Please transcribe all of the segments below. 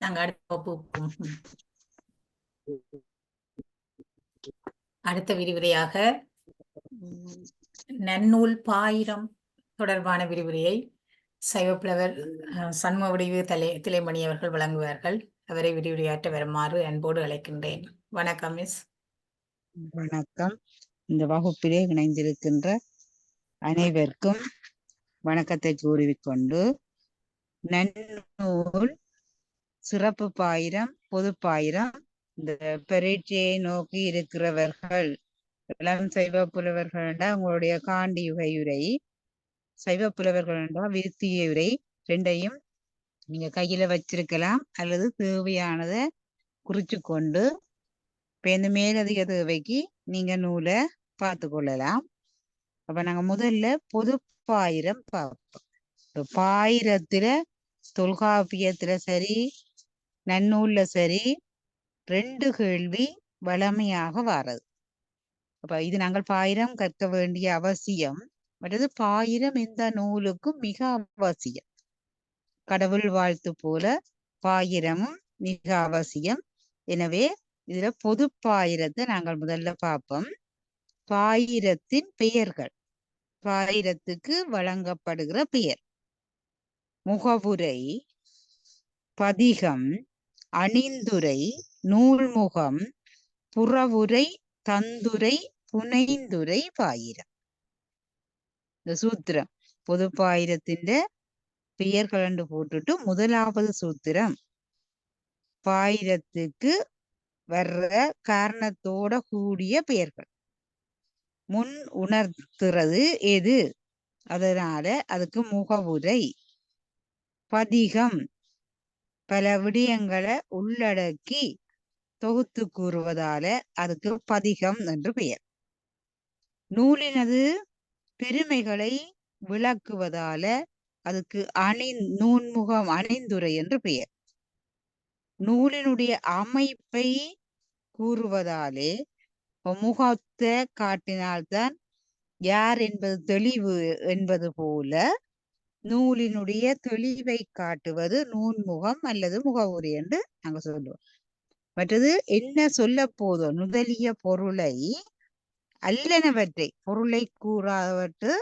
நாங்க அடுத்த விரிவுரையாக நன்னூல் பாயிரம் தொடர்பான விரிவுரையை சைவப்புலவர் சண்முக வடிவு திலைமணி அவர்கள் வழங்குவார்கள். அவரை விரிவுரையாற்ற வருமாறு அன்போடு அழைக்கின்றேன். வணக்கம் மிஸ். வணக்கம். இந்த வகுப்பிலே இணைந்திருக்கின்ற அனைவருக்கும் வணக்கத்தை கூறிக்கொண்டு, நன்னூல் சிறப்பு பாயிரம் பொது பாயிரம் இந்த பரீட்சையை நோக்கி இருக்கிறவர்கள் இளம் சைவ புலவர்கள்டா உங்களுடைய காண்டி யுகையுரை, சைவ புலவர்கள்டா விருத்தியுரை ரெண்டையும் நீங்க கையில வச்சிருக்கலாம், அல்லது தேவையானதை குறிச்சு கொண்டு இப்ப இந்த மேலதிக தேவைக்கு நீங்க நூலை பார்த்து கொள்ளலாம். அப்ப நாங்க முதல்ல பொது பாயிரம் பார்ப்போம். பாயிரத்துல தொல்காப்பியத்துல சரி நன்னூல்ல சரி 2 கேள்வி வளமையாக வாரது. அப்ப இது நாங்கள் பாயிரம் கற்க வேண்டிய அவசியம். மற்றது பாயிரம் எந்த நூலுக்கும் மிக அவசியம். கடவுள் வாழ்த்து போல பாயிரமும் மிக அவசியம். எனவே இதுல பொது பாயிரத்தை நாங்கள் முதல்ல பார்ப்போம். பாயிரத்தின் பெயர்கள், பாயிரத்துக்கு வழங்கப்படுகிற பெயர்: முகவுரை, பதிகம், அணிந்துரை, நூல்முகம், புறவுரை, தந்துரை, புனைந்துரை, பாயிரம். இந்த சூத்திரம் பொது பாயிரத்தின் பெயர்கள் என்று போட்டுட்டு முதலாவது சூத்திரம் பாயிரத்துக்கு வர்ற காரணத்தோட கூடிய பெயர்கள் முன் உணர்த்துறது எது? அதனால அதுக்கு முகவுரை. பதிகம் பல விடயங்களை உள்ளடக்கி தொகுத்து கூறுவதால அதுக்கு பதிகம் என்று பெயர். நூலினது பெருமைகளை விளக்குவதால அதுக்கு நூன்முகம் அணிந்துரை என்று பெயர். நூலினுடைய அமைப்பை கூறுவதாலே முகத்தை காட்டினால்தான் யார் என்பது தெளிவு என்பது போல நூலினுடைய தெளிவை காட்டுவது நூன்முகம் அல்லது முகவுரை என்று நாங்க சொல்லுவோம். மற்றது என்ன சொல்ல போதோ நுதலிய பொருளை அல்லனவற்றை பொருளை கூறாதவற்று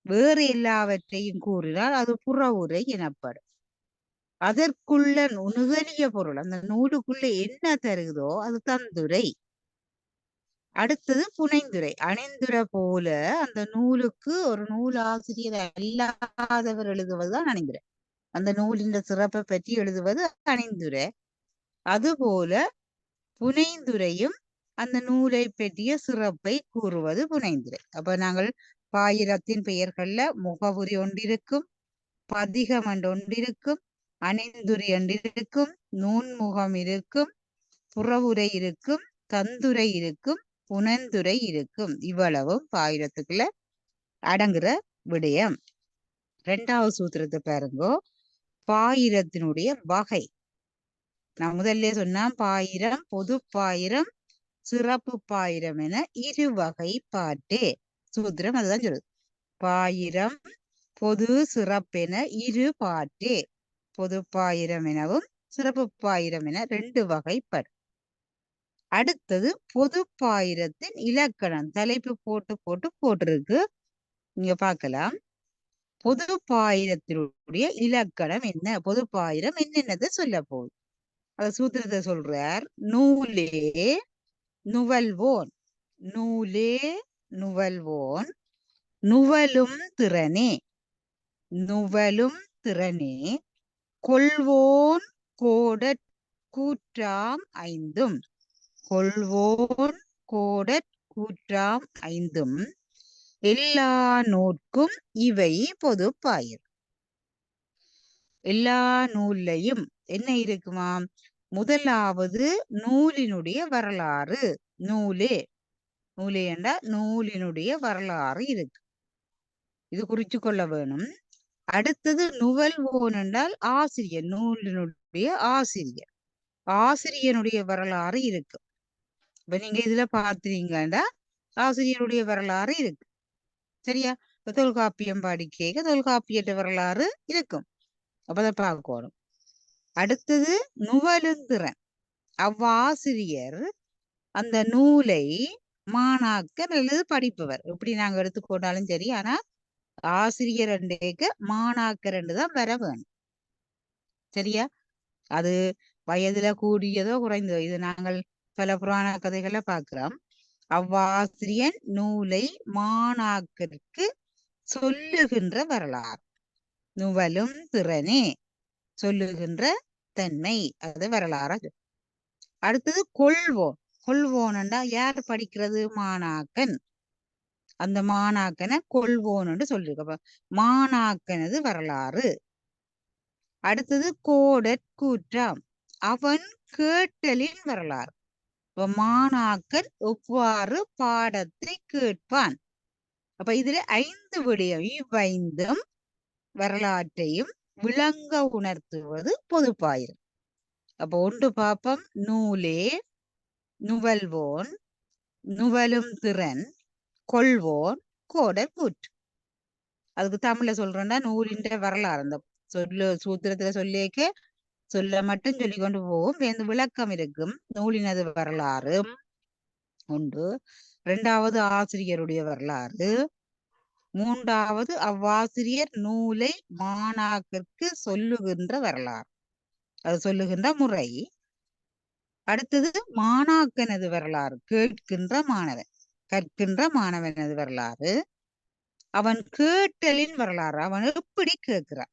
வேறு எல்லாவற்றையும் கூறினால் அது புறவுரை எனப்படும். அதற்குள்ள நுதலிய பொருள் அந்த நூலுக்குள்ள என்ன தருகிறதோ அது தந்துரை. அடுத்தது புனைந்துரை. அணிந்துரை போல அந்த நூலுக்கு ஒரு நூல் ஆசிரியர் அல்லாதவர் எழுதுவதுதான் அணிந்துரை. அந்த நூலின் சிறப்பை பற்றி எழுதுவது அணிந்துரை. அதுபோல புனைந்துரையும் அந்த நூலை பற்றிய சிறப்பை கூறுவது புனைந்துரை. அப்ப நாங்கள் பாயிரத்தின் பெயர்கள்ல முகவுரை ஒன்றிருக்கும், பதிகம் ஒன்றிருக்கும், அணிந்துரை ஒன்றிருக்கும், நூன்முகம் இருக்கும், புறவுரை இருக்கும், தந்துரை இருக்கும், புனந்துரை இருக்கும். இவ்வளவும் பாயிரத்துக்குள்ள அடங்குற விடயம். 2வது சூத்திரத்தை பாருங்கோ. பாயிரத்தினுடைய வகை. நான் முதல்ல சொன்னா பாயிரம் பொது பாயிரம் சிறப்பு பாயிரம் என 2 வகை பாட்டே. சூத்திரம் அதுதான் சொல்லுது. பாயிரம் பொது சிறப்பென 2 பாட்டே. பொது பாயிரம் எனவும் சிறப்பு பாயிரம் என 2 வகைப்படும். அடுத்தது பொது பாயிரத்தின் இலக்கணம். தலைப்பு போட்டிருக்கு, நீங்க பார்க்கலாம். பொது பாயிரத்தினுடைய இலக்கணம் என்ன? பொது பாயிரம் என்னென்னதை சொல்ல போகுது? அத சூத்திரத்தை சொல்றார். நூலே நுவல்வோன், நூலே நுவல்வோன், நுவலும் திறனே, நுவலும் திறனே, கொள்வோன் கோடற் கூற்றாம் ஐந்தும், கொள்வோன் கோடற் கூற்றாம் ஐந்தும், எல்லா நூற்கும் இவை பொது பாயிரம். எல்லா நூல்லையும் என்ன இருக்குமாம்? முதலாவது நூலினுடைய வரலாறு. நூலே என்றா நூலினுடைய வரலாறு இருக்கு, இது குறிச்சு கொள்ள வேணும். அடுத்தது நுவல்வோன் என்றால் ஆசிரியர், நூலினுடைய ஆசிரியர், ஆசிரியனுடைய வரலாறு இருக்கு. இப்ப நீங்க இதுல பாத்துறீங்கன்னா ஆசிரியருடைய வரலாறு இருக்கு, சரியா? தொல்காப்பியம் படிக்க தொல்காப்பியற்ற வரலாறு இருக்கும். அப்பதான் பார்க்கணும். அடுத்தது நுவலுந்திறன். அவ்வாசிரியர் அந்த நூலை மாணாக்கர் அல்லது படிப்பவர் எப்படி நாங்க எடுத்துக்கொண்டாலும் சரி, ஆனா ஆசிரியர் என்றேக்க மாணாக்கர் என்றுதான் வர வேணும். சரியா? அது வயதுல கூடியதோ குறைந்ததோ, இது நாங்கள் பல புராண கதைகளை பார்க்கிறோம். அவ்வாசிரியன் நூலை மாணாக்கருக்கு சொல்லுகின்ற வரலாறு. நுவலும் திறனே, சொல்லுகின்ற தன்மை, அது வரலாறு. அடுத்தது கொள்வோன். கொள்வோன்டா யார் படிக்கிறது? மாணாக்கன். அந்த மாணாக்கனை கொள்வோன் என்று சொல்லிருக்க. மாணாக்கனது வரலாறு. அடுத்தது கோடற்கூற்றாம். அவன் கேட்டலின் வரலாறு. மாணாக்கன் எவ்வாறு பாடத்தை கேட்பான். அப்ப இதுல 5 விடயம். இவ்வைந்தும் வரலாற்றையும் விளங்க உணர்த்துவது பொதுப்பாயிரம். அப்ப ஒன்று பாப்பம். நூலே, நுவல்வோன், நுவலும் திறன், கொள்வோன், கோடற்கூற்று. அதுக்கு தமிழ்ல சொல்றேன்னா நூலின் வரலாறு. அந்த சொல்லு சூத்திரத்துல சொல்லிக்க சொல்ல மட்டும் சொல்லி கொண்டு போவோம். இந்த விளக்கம் இருக்கும். நூலினது வரலாறு ஒன்று. 2வது ஆசிரியருடைய வரலாறு. 3வது அவ்வாசிரியர் நூலை மாணாக்கருக்கு சொல்லுகின்ற வரலாறு, அது சொல்லுகின்ற முறை. அடுத்தது மாணாக்கனது வரலாறு, கேட்கின்ற மாணவன், கற்கின்ற மாணவனது வரலாறு. அவன் கேட்டலின் வரலாறு, அவன் எப்படி கேட்கிறான்.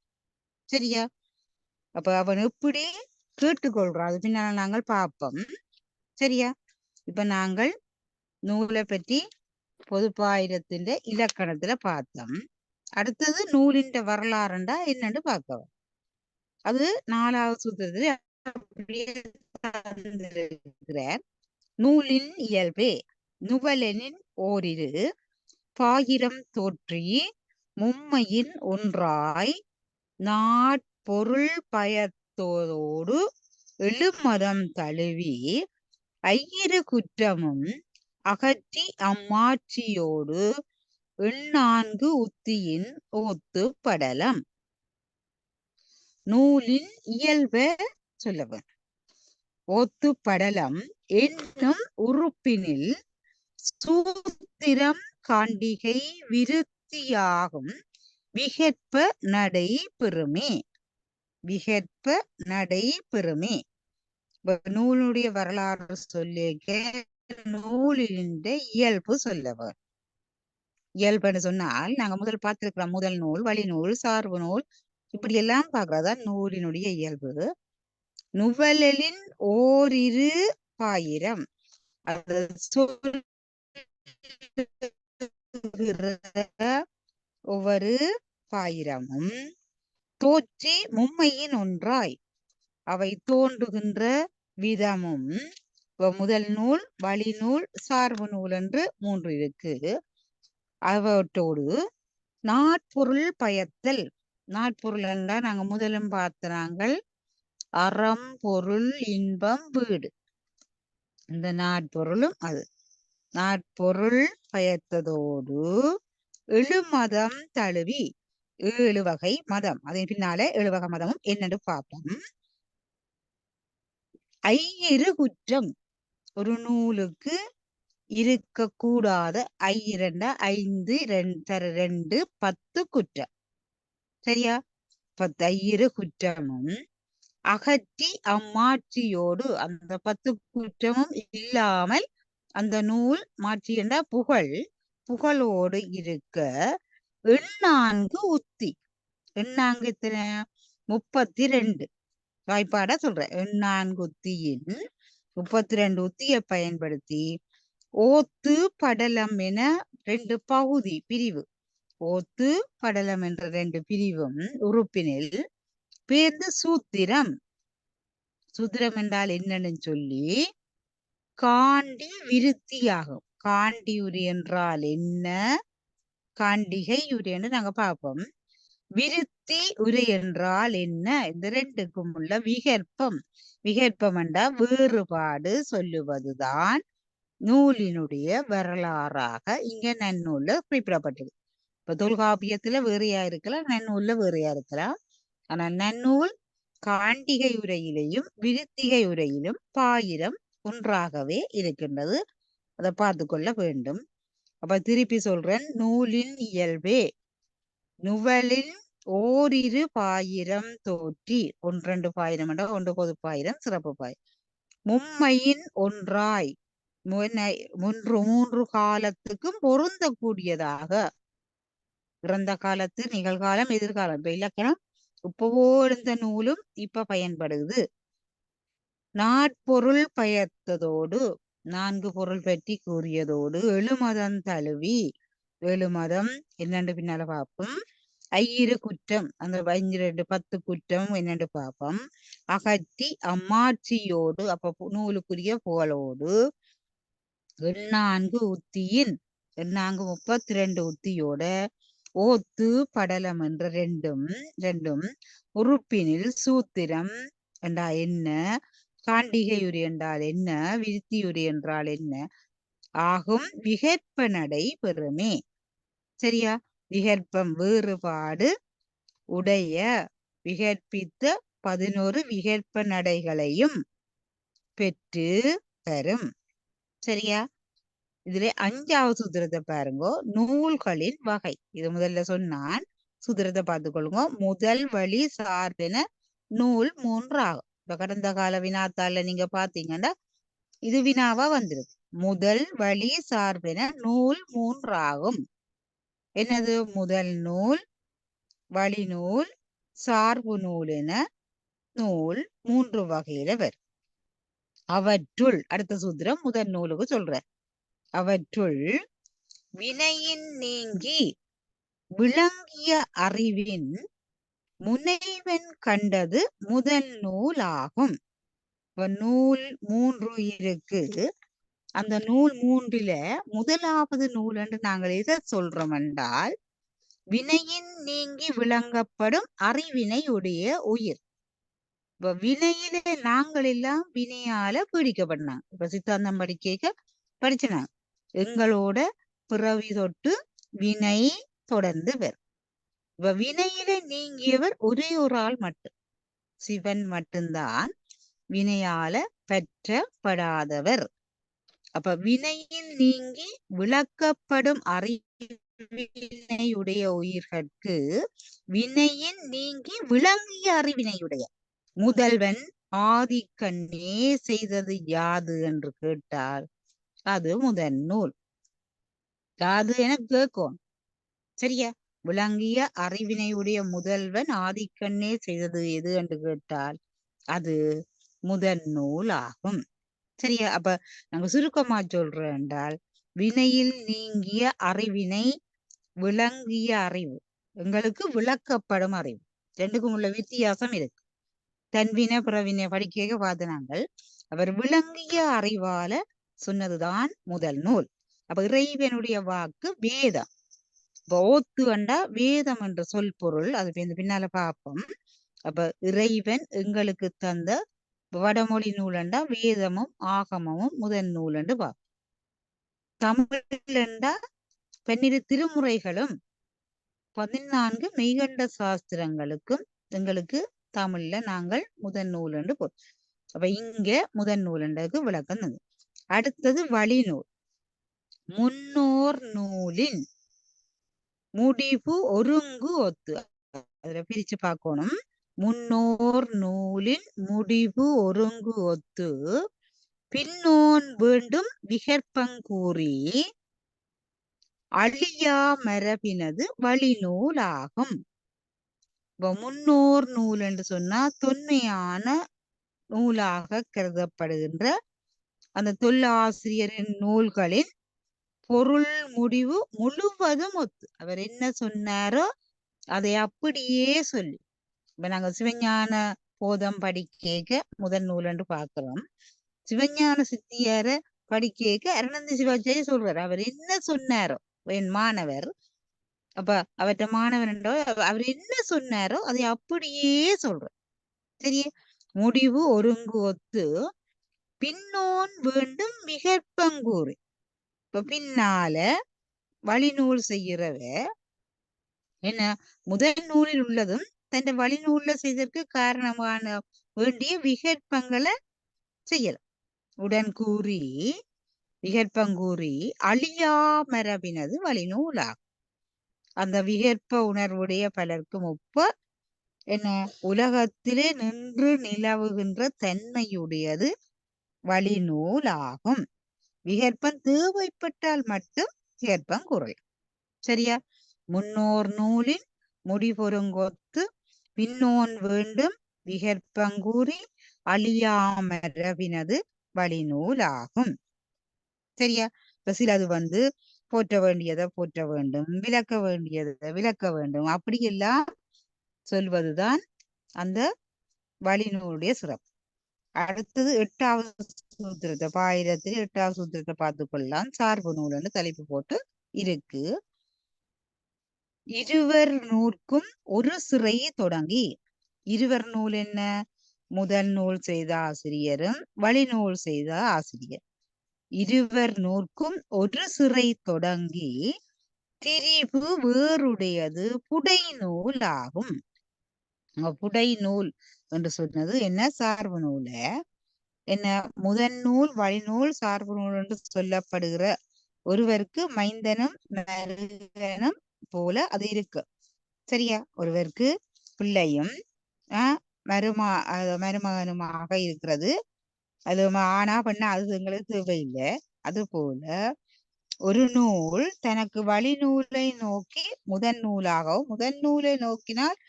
சரியா? அப்ப அவன் எப்படி கேட்டுக்கொள்றான், அது பின்னால நாங்கள் பார்ப்போம். சரியா? இப்ப நாங்கள் நூலை பற்றி பொதுப்பாயிரத்தின் இலக்கணத்துல பார்த்தோம். அடுத்தது நூலின் வரலாறுண்டா என்னன்னு பார்க்கலாம். அது 4வது சூத்திரத்துல தந்திருக்கிறார். நூலின் இயல்பே நுவலெனின் ஓரிரு பாயிரம் தோற்றி மும்மையின் ஒன்றாய் நாட்பொருள் பயத்தோடு எழுமதம் தழுவி ஐயிரு குற்றமும் அகற்றி அம்மாட்சியோடு எண்ணான்கு உத்தியின் ஓத்து படலம். நூலின் இயல்ப சொல்லவன். ஓத்து படலம் என்னும் உறுப்பினில் சூத்திரம் காண்டிகை விருத்தியாகும் விகற்ப நடை பெறுமே. விகற்ப நடை பெறுமே. நூலுடைய வரலாறு சொல்லிக்க நூலின் இயல்பு சொல்லவர். இயல்புன்னு சொன்னால் நாங்க முதல் பார்த்திருக்கிறோம். முதல் நூல், வழிநூல், சார்பு நூல், இப்படி எல்லாம் பார்க்கறதா நூலினுடைய இயல்பு. நுவலின் ஓரிரு பாயிரம், அது ஒவ்வொரு பாயிரமும் தோற்றி மும்மையின் ஒன்றாய், அவை தோன்றுகின்ற விதமும். முதல் நூல், வழிநூல், சார்பு நூல் என்று 3 இருக்கு. அவற்றோடு நாட்பொருள் பயத்தல். நாட்பொருள் என்றால் நாங்க முதலும் பார்த்த நாங்கள் அறம், பொருள், இன்பம், வீடு. இந்த நாட்பொருளும் அது. நாட்பொருள் பயத்ததோடு எழுமதம் தழுவி, 7 வகை மதம், அதன் பின்னால 7 வகை மதமும் என்னன்னு பார்ப்போம். ஐயிரு குற்றம், ஒரு நூலுக்கு இருக்கக்கூடாத 5 2 10 குற்றம். சரியா? 10 ஐயிரு குற்றமும் அகற்றி அம்மாட்சியோடு, அந்த 10 குற்றமும் இல்லாமல் அந்த நூல் மாட்சி என்ற புகழோடு இருக்க எண்ணான்கு உத்தி. எண்ணான்கு எத்தனை? 32. வாய்ப்பாடா சொல்றேன். எண்ணான்கு உத்தியின் 32 உத்தியை பயன்படுத்தி ஓத்து படலம் என 2 பகுதி பிரிவு, ஓத்து படலம் என்ற 2 பிரிவும் உறுப்பினில் பேர்ந்து சூத்திரம். சூத்திரம் என்றால் என்னன்னு சொல்லி காண்டி விருத்தியாகும். காண்டி உரி என்றால் என்ன, காண்டிகை உரை என்று நாங்க பார்ப்போம். விருத்தி உரை என்றால் என்ன, இந்த 2க்கும் உள்ள விகற்பம். விகற்பம் என்றால் வேறுபாடு சொல்லுவதுதான் நூலினுடைய வரலாறாக இங்க நன்னூல்ல குறிப்பிடப்பட்டது. இப்ப தொல்காப்பியத்துல வேறையா இருக்கலாம், நன்னூல்ல வேறையா இருக்கலாம். ஆனா நன்னூல் காண்டிகை உரையிலையும் விருத்திகை உரையிலும் பாயிரம் ஒன்றாகவே இருக்கின்றது. அதை பார்த்து கொள்ள வேண்டும். அப்ப திருப்பி சொல்றேன். நூலின் இயல்பே நுவலின் ஓரிரு பாயிரம் தோற்றி, ஒன்றெண்டு பாயிரம் என்ற ஒன்று பொது பாயிரம் சிறப்பு பாயிரம் மும்மையின் ஒன்றாய் மூன்று காலத்துக்கும் பொருந்தக்கூடியதாக, இறந்த காலத்து நிகழ்காலம் எதிர்காலம். இப்ப இலக்கணம் இப்பவோ இருந்த நூலும் இப்ப பயன்படுது. நாட்பொருள் பயத்ததோடு, 4 பொருள் பற்றி கூறியதோடு, எழுமதம் தழுவி, எழுமதம் என்னண்டு பின்னால பார்ப்போம். ஐயிரு குற்றம், அந்த 5 10 குற்றம் என்னண்டு பார்ப்போம். அகற்றி அம்மாட்சியோடு, அப்ப நூலுக்குரிய புகழோடு, 4 உத்தியின் 32 உத்தியோட, ஓத்து படலம் என்ற ரெண்டும் உறுப்பினில் சூத்திரம் என்றா என்ன, காண்டிகையுரி என்றால் என்ன, விருத்தியுரி என்றால் என்ன ஆகும் விகற்ப நடை பெறுமே. சரியா? விகற்பம் வேறுபாடு உடைய விகற்பித்த 11 விகற்ப நடைகளையும் பெற்று தரும். சரியா? இதுல 5வது சூத்திரத்தை பாருங்க. நூல்களின் வகை. இது முதல்ல சொன்னான். சூத்திரத்தை பார்த்துக்கொள்ளுங்க. முதல் வழி சார்பென நூல் 3 ஆகும். இப்ப கடந்த கால வினாத்தால நீங்க பாத்தீங்கன்னா இது வினாவா வந்திருக்கு. முதல் வழி சார்பென நூல் 3 ஆகும். என்னது? முதல் நூல், வழி நூல், சார்பு நூல் என நூல் 3 வகையில வரும். அவற்றுள், அடுத்த சூத்திரம் முதல் நூலுக்கு சொல்ற, அவற்றுள் வினையின் நீங்கி விளங்கிய அறிவின் முனைவன் கண்டது முதல் நூல் ஆகும். நூல் 3 இருக்கு. அந்த நூல் 3ல முதலாவது நூல் என்று நாங்கள் எதை சொல்றோம் என்றால், வினையின் நீங்கி விளங்கப்படும் அறிவினை உடைய உயிர். இப்ப வினையில நாங்கள் எல்லாம் வினையால பீடிக்கப்பட்டாங்க. இப்ப சித்தாந்தம் படிச்சுனாங்க. எங்களோட பிறவி தொட்டு வினை தொடர்ந்து வரும். இப்ப வினையில நீங்கியவர் ஒரே ஒரு ஆள் மட்டும், சிவன் மட்டும்தான் வினையால பெற்றப்படாதவர். அப்ப வினையில் நீங்கி விளக்கப்படும் அறிவினையுடைய உயிர்கட்கு வினையின் நீங்கி விளங்கிய அறிவினையுடைய முதல்வன் ஆதிக்கண்ணே செய்தது யாது என்று கேட்டால் அது முதல் நூல். யாது என கேட்கும். சரியா? விளங்கிய அறிவினையுடைய முதல்வன் ஆதிக்கண்ணே செய்தது எது என்று கேட்டால் அது முதல் நூல் ஆகும். சரியா? அப்ப நாங்க சுருக்கமா சொல்றோம் என்றால், வினையில் நீங்கிய அறிவினை விளங்கிய அறிவு, எங்களுக்கு விளக்கப்படும் அறிவு. ரெண்டுக்கும் உள்ள வித்தியாசம் இருக்கு. தன்வினை பிறவினை படிக்க பார்த்து நாங்கள் அவர் விளங்கிய அறிவால சொன்னதுதான் முதல் நூல். அப்ப இறைவனுடைய வாக்கு வேதம். இப்ப ஓத்து கண்டா வேதம் என்ற சொல் பொருள், அது பின்னால பார்ப்போம். அப்ப இறைவன் எங்களுக்கு தந்த வடமொழி நூலண்டா வேதமும் ஆகமமும் முதல் நூலண்டு பார்ப்போம். தமிழண்டா 12 திருமுறைகளும் 14 மெய்கண்ட சாஸ்திரங்களுக்கும் எங்களுக்கு தமிழ்ல நாங்கள் முதல் நூலண்டு போம். அப்ப இங்க முதல் நூலண்டுக்கு விளக்கம். அடுத்தது வழி நூல். முன்னோர் நூலின் முடிவு ஒருங்கு ஒத்து, அதுல பிரிச்சு பார்க்கணும். முன்னோர் நூலின் முடிவு ஒருங்கு ஒத்து பின்னோன் வேண்டும் விகற்பங்கூறி அழியா மரபினது வழி நூல் ஆகும். முன்னோர் நூல் என்று சொன்னா தொன்மையான நூலாக கருதப்படுகின்ற அந்த தொல்லாசிரியரின் நூல்களின் பொருள் முடிவு முழுவதும் ஒத்து, அவர் என்ன சொன்னாரோ அதை அப்படியே சொல்லி. இப்ப நாங்க சிவஞான போதம் படிக்க முதல் நூல் என்று பார்க்கிறோம். சிவஞான சித்தியார படிக்க அருணந்தி சிவாச்சாரிய சொல்றாரு, அவர் என்ன சொன்னாரோ என் மாணவர், அப்ப அவற்ற மாணவர் என்றோ அவர் என்ன சொன்னாரோ அதை அப்படியே சொல்ற. சரியா? முடிவு ஒருங்கு ஒத்து பின்னோன் வேண்டும் விகற்பங்கூறு. இப்ப பின்னால வழி நூல் செய்கிறவ என்ன முதல் நூலில் உள்ளதும் தன் வழிநூல்ல செய்ததற்கு காரணமான வேண்டிய விகற்பங்களை செய்யலாம். உடன் கூறி விகற்பங்கூறி அழியா மரபினது வழிநூலாகும். அந்த விகற்ப உணர்வுடைய பலர்க்கும் ஒப்ப என்ன உலகத்திலே நின்று நிலவுகின்ற தன்மையுடையது வழிநூலாகும். விகற்பம் தேவைப்பட்டால் மட்டும் விகற்பம் குறையும். சரியா? முன்னோர் நூலின் முடிபொருங்கொத்து பின்னோன் வேண்டும் விகற்பங்கூறி அழியாமரபினது வழிநூலாகும். சரியா? இப்ப சிலது போற்ற வேண்டியதை போற்ற வேண்டும், விளக்க வேண்டியதை விளக்க வேண்டும், அப்படியெல்லாம் சொல்வதுதான் அந்த வழிநூலுடைய சிறப்பு. அடுத்தது 8வது சூத்திரத்தை பாயிரத்தில் 8வது சூத்திரத்தை பார்த்துக் கொள்ளலாம். சார்பு நூல்னு தலைப்பு போட்டு இருக்கு. இருவர் நூற்கும் ஒரு சிறை தொடங்கி. இருவர் நூல் என்ன? முதல் நூல் செய்த ஆசிரியரும் வழிநூல் செய்த ஆசிரியர். இருவர் நூற்கும் ஒரு சிறை தொடங்கி திரிபு வேறுடையது புடை நூல் ஆகும். புடை நூல் என்று சொன்னது என்ன? சார்பு நூல என்ன? முதன் நூல் வழிநூல் சார்பு நூல் என்று சொல்லப்படுகிற ஒருவருக்கு மைந்தனும் மருகனும் போல அது இருக்கு. சரியா? ஒருவருக்கு பிள்ளையும் மருமகனுமாக இருக்கிறது. அது ஆனா பண்ண அது எங்களுக்கு தேவையில்லை. அது போல ஒரு நூல் தனக்கு வழிநூலை நோக்கி முதன் நூலாகவும் முதன் நூலை நோக்கினால்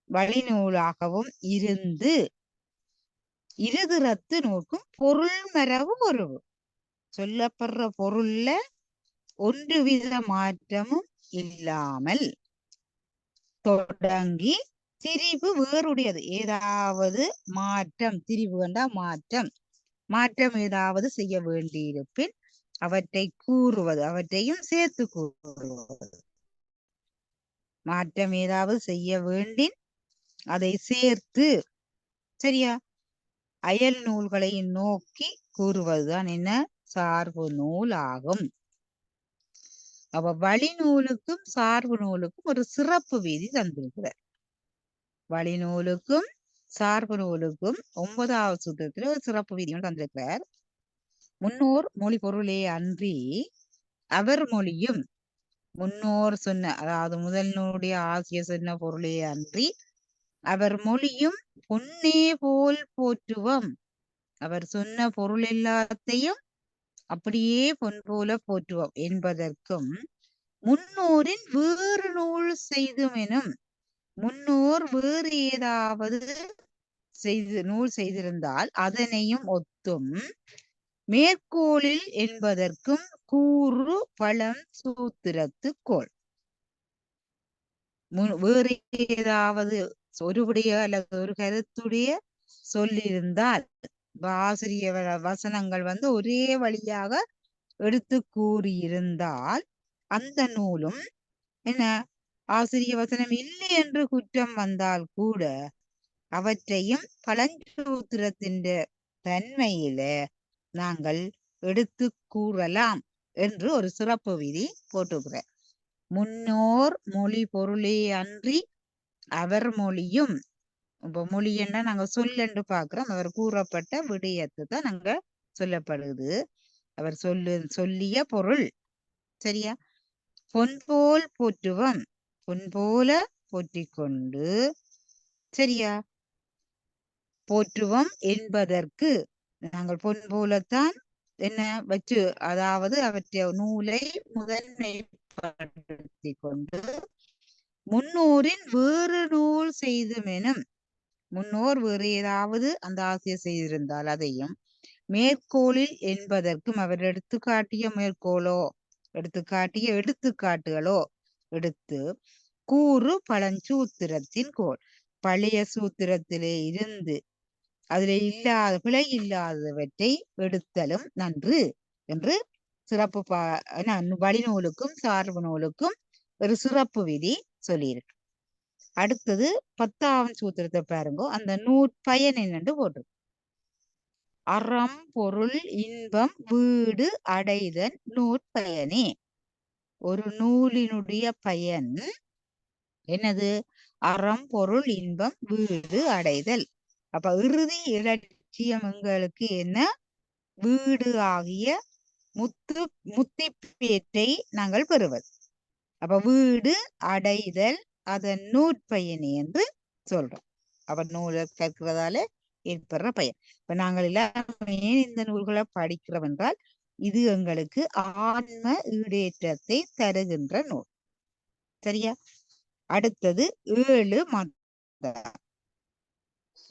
வழிநூலாகவும் இருந்து இருதிறத்து நோக்கும் பொருள் மரபு உறவு. சொல்லப்படுற பொருள்ல ஒன்று வித மாற்றமும் இல்லாமல் தொடங்கி திரிவு வேறுடையது ஏதாவது மாற்றம், திரிவு கண்டா மாற்றம் ஏதாவது செய்ய வேண்டியிருப்பின் அவற்றை கூறுவது, அவற்றையும் சேர்த்து கூறுவது. மாற்றம் ஏதாவது செய்ய வேண்டின் அதை சேர்த்து, சரியா, அயல் நூல்களை நோக்கி கூறுவதுதான் என்ன? சார்பு நூல் ஆகும். அவ வழிநூலுக்கும் சார்பு நூலுக்கும் ஒரு சிறப்பு விதி தந்திருக்கிறார். வழிநூலுக்கும் சார்பு நூலுக்கும் 9வது சூத்திரத்தில் ஒரு சிறப்பு விதியும் தந்திருக்கிறார். முன்னோர் மொழி பொருளே அன்றி அவர் மொழியும், முன்னோர் சொன்ன அதாவது முதல் நூலுடைய ஆசிரியர் சொன்ன பொருளே அன்றி அவர் மொழியும் பொன்னே போல் போற்றுவம். அவர் சொன்ன பொருள் எல்லாத்தையும் அப்படியே பொன் போல போற்றுவோம் என்பதற்கும் முன்னோரின் வேறு நூல் செய்துமெனும், முன்னோர் வேறு ஏதாவது நூல் செய்திருந்தால் அதனையும் ஒத்தும் மேற்கோளில் என்பதற்கும் கூறு பழம் சூத்திரத்து கோள். வேறு ஏதாவது ஒருபுடைய அல்லது ஒரு கருத்துடைய சொல்லியிருந்தால் ஆசிரிய வசனங்கள் ஒரே வழியாக எடுத்து கூறியிருந்தால் அந்த நூலும் என்ன ஆசிரிய வசனம் இல்லை என்று குற்றம் வந்தால் கூட அவற்றையும் பழஞ்சூத்திரத்தின் தன்மையில நாங்கள் எடுத்து கூறலாம் என்று ஒரு சிறப்பு விதி போட்டுக்கிறார். முன்னோர் மொழி பொருளே அன்றி அவர் மொழியும், இப்ப மொழி என்ன நாங்க சொல்லென்று பார்க்கிறோம். அவர் கூறப்பட்ட விடயத்தை தான் நாங்க சொல்லப்படுது. அவர் சொல்லிய பொருள். சரியா? பொன் போல் போற்றுவோம், பொன் போல போற்றிக்கொண்டு, சரியா, போற்றுவோம் என்பதற்கு நாங்கள் பொன் போலத்தான் என்ன வச்சு, அதாவது அவற்றை நூலை முதன்மைப்படுத்தி கொண்டு முன்னோரின் வேறு நூல் செய்துமெனும், முன்னோர் வேறு ஏதாவது அந்த ஆசிரியர் செய்திருந்தால் அதையும் மேற்கோளில் என்பதற்கும் அவர் எடுத்துக்காட்டிய மேற்கோளோ எடுத்துக்காட்டிய எடுத்துக்காட்டுகளோ எடுத்து கூறு பழஞ்சூத்திரத்தின் கோள். பழைய சூத்திரத்திலே இருந்து அதிலே இல்லாத பிழை இல்லாதவற்றை எடுத்தலும் நன்று என்று சிறப்பு வழிநூலுக்கும் சார்பு நூலுக்கும் ஒரு சிறப்பு விதி சொல்லியிருக்கு. அடுத்தது 10வது சூத்திரத்தை பாருங்க. அந்த நூற்பயன் என்னென்று போட்டிருக்கு. அறம் பொருள் இன்பம் வீடு அடைதன் நூற்பயனே. ஒரு நூலினுடைய பயன் என்னது? அறம் பொருள் இன்பம் வீடு அடைதல். அப்ப இறுதி இலட்சியம் எங்களுக்கு என்ன? வீடு ஆகிய முத்தி பேற்றை நாங்கள் பெறுவது. அப்ப வீடு அடைதல் அதன் நூற்பயனி என்று சொல்றோம். அப்ப நூலை கற்கிறதால ஏற்படுற பயன். இப்ப நாங்கள் எல்லாருமே இந்த நூல்களை படிக்கிறோம் என்றால் இது எங்களுக்கு ஆன்ம ஈடேற்றத்தை தருகின்ற நூல். சரியா? அடுத்தது 7 மதம்.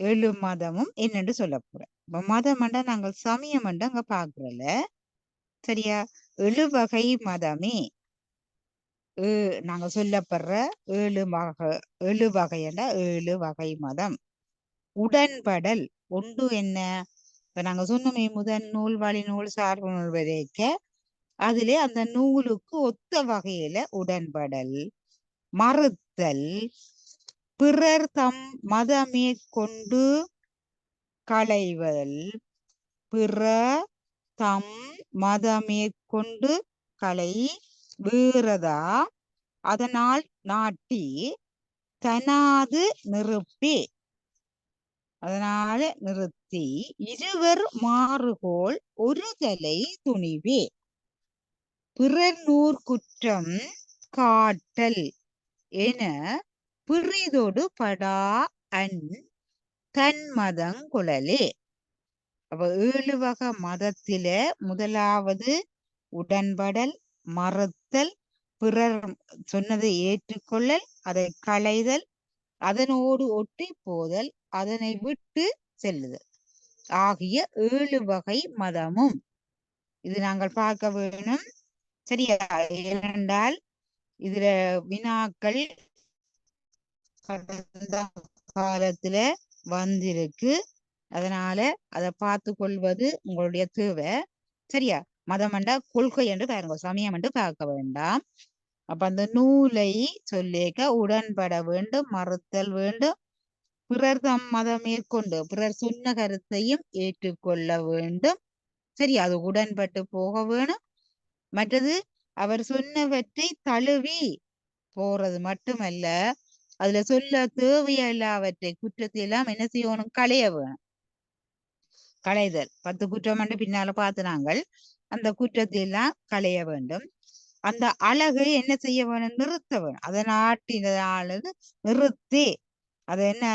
7 மதமும் என்னன்னு சொல்ல போறேன். மதம் என்றா நாங்கள் சமயம் என்று அங்க பாக்குறல. சரியா? 7 வகை மதமே நாங்க சொல்லப்படுற 7 வகை என்ற 7 வகை மதம். உடன்படல் ஒன்று என்ன? இப்ப நாங்க சொன்னோமே முதல் நூல் வழி நூல் சார்பு நூல் வரைக்க அதிலே அந்த நூலுக்கு ஒத்த வகையில உடன்படல், மறுத்தல், பிறர் தம் மதமேற்கொண்டு களைவல், பிற தம் மதமேற்கொண்டு களை வீரதா அதனால் நாட்டி தனாது நிறுப்பி அதனால நிறுத்தி இருவர் மாறுகோள் ஒரு தலை துணிவே பிறர் நூற்குற்றம் காட்டல் என பிறிதொடு படா அன் தன் மதங்குழலே. அப்ப 7 வகை மதத்தில முதலாவது உடன்படல், மறுத்தல், பிறர் சொன்னதை ஏற்றுக்கொள்ளல், அதை களைதல், அதனோடு ஒட்டி போதல், அதனை விட்டு செல்லுதல் ஆகிய 7 வகை மதமும் இது நாங்கள் பார்க்க வேணும். சரியா? ஏனென்றால் இதுல வினாக்கள் கடந்த காலத்துல வந்திருக்கு. அதனால அதை பார்த்து கொள்வது உங்களுடைய தேவை. சரியா? மதம் என்றா கொள்கை என்று பாருங்க, சமயம் என்று பார்க்க வேண்டாம். அப்ப அந்த நூலை சொல்லிக்க உடன்பட வேண்டும், மறுத்தல் வேண்டும், பிறர் தம் மதம் மேற்கொண்டு பிறர் சொன்ன கருத்தையும் ஏற்றுக்கொள்ள வேண்டும். சரி, அது உடன்பட்டு போக வேணும். மற்றது அவர் சொன்னவற்றை தழுவி போறது மட்டுமல்ல, அதுல சொல்ல தேவையில்லாவற்றை குற்றத்தை எல்லாம் என்ன செய்யணும்? களைய வேணும். களைதல் 10 குற்றம் என்று பின்னால பார்த்து நாங்கள் அந்த குற்றத்தை எல்லாம் களைய வேண்டும். அந்த அழகை என்ன செய்ய வேணும்? நிறுத்த வேணும். அதை நாட்டினாலது நிறுத்தி அது என்ன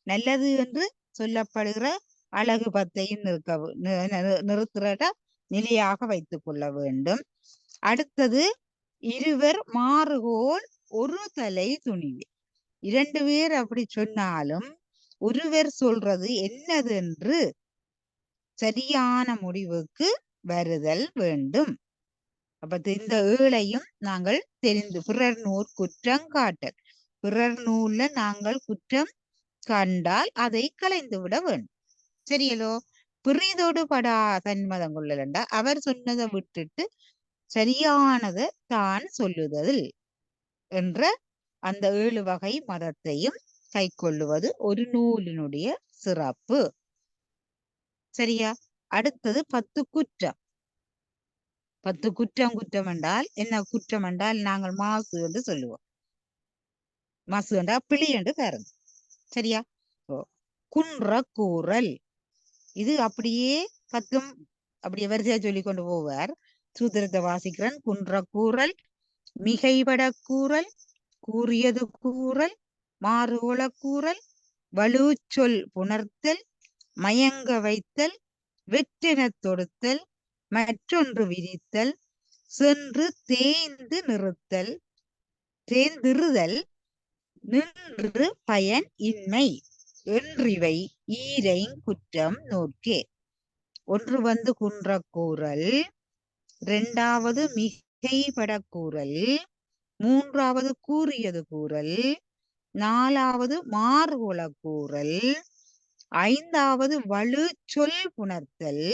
நல்லது என்று சொல்லப்படுகிற அழகு 10ஐயும் நிறுத்துறத நிலையாக வைத்துக் கொள்ள வேண்டும். அடுத்தது இருவர் மாறுகோள் ஒரு தலை துணிவு. 2 பேர் அப்படி சொன்னாலும் ஒருவர் சொல்றது என்னது என்று சரியான முடிவுக்கு வருதல் வேண்டும். அப்ப இந்த 7ஐயும் நாங்கள் தெரிந்து பிறர் நூற் குற்றம் காட்டல். பிறர் நூல்ல நாங்கள் குற்றம் கண்டால் அதை களைந்து விட வேண்டும். சரியலோ? பிறிதோடு படா தன்மதம் கொள்ளலண்டா அவர் சொன்னதை விட்டுட்டு சரியானதை தான் சொல்லுதல் என்ற அந்த 7 வகை மதத்தையும் கை கொள்ளுவது ஒரு நூலினுடைய சிறப்பு. சரியா? அடுத்தது 10 குற்றம். 10 குற்றம் என்றால் என்ன? குற்றம் என்றால் நாங்கள் மாசு என்று சொல்லுவோம். மாசு என்றால் பிழை என்று பாருங்க. சரியா? குன்ற கூறல் இது அப்படியே 10 அப்படியே வரிசையா சொல்லி கொண்டு போவார். சூத்திரத்தை வாசிக்கிறேன். குன்ற கூறல், மிகைபட கூறல், கூறியது கூறல், மாறுகோள கூறல், வலுச்சொல் புணர்த்தல், மயங்க வைத்தல், வெற்றெனத் தொடுத்தல், மற்றொன்று விரித்தல், சென்று தேய்ந்திருதல், நின்று பயன் இன்மை என்றிவை ஈரைங் குற்றம் நோக்கே. ஒன்று வந்து குன்ற கூறல், 2வது மிகைபட கூறல், 3வது கூறியது கூறல், 4வது மாறுகோள கூறல், 5வது வலு சொல் புணர்த்தல்,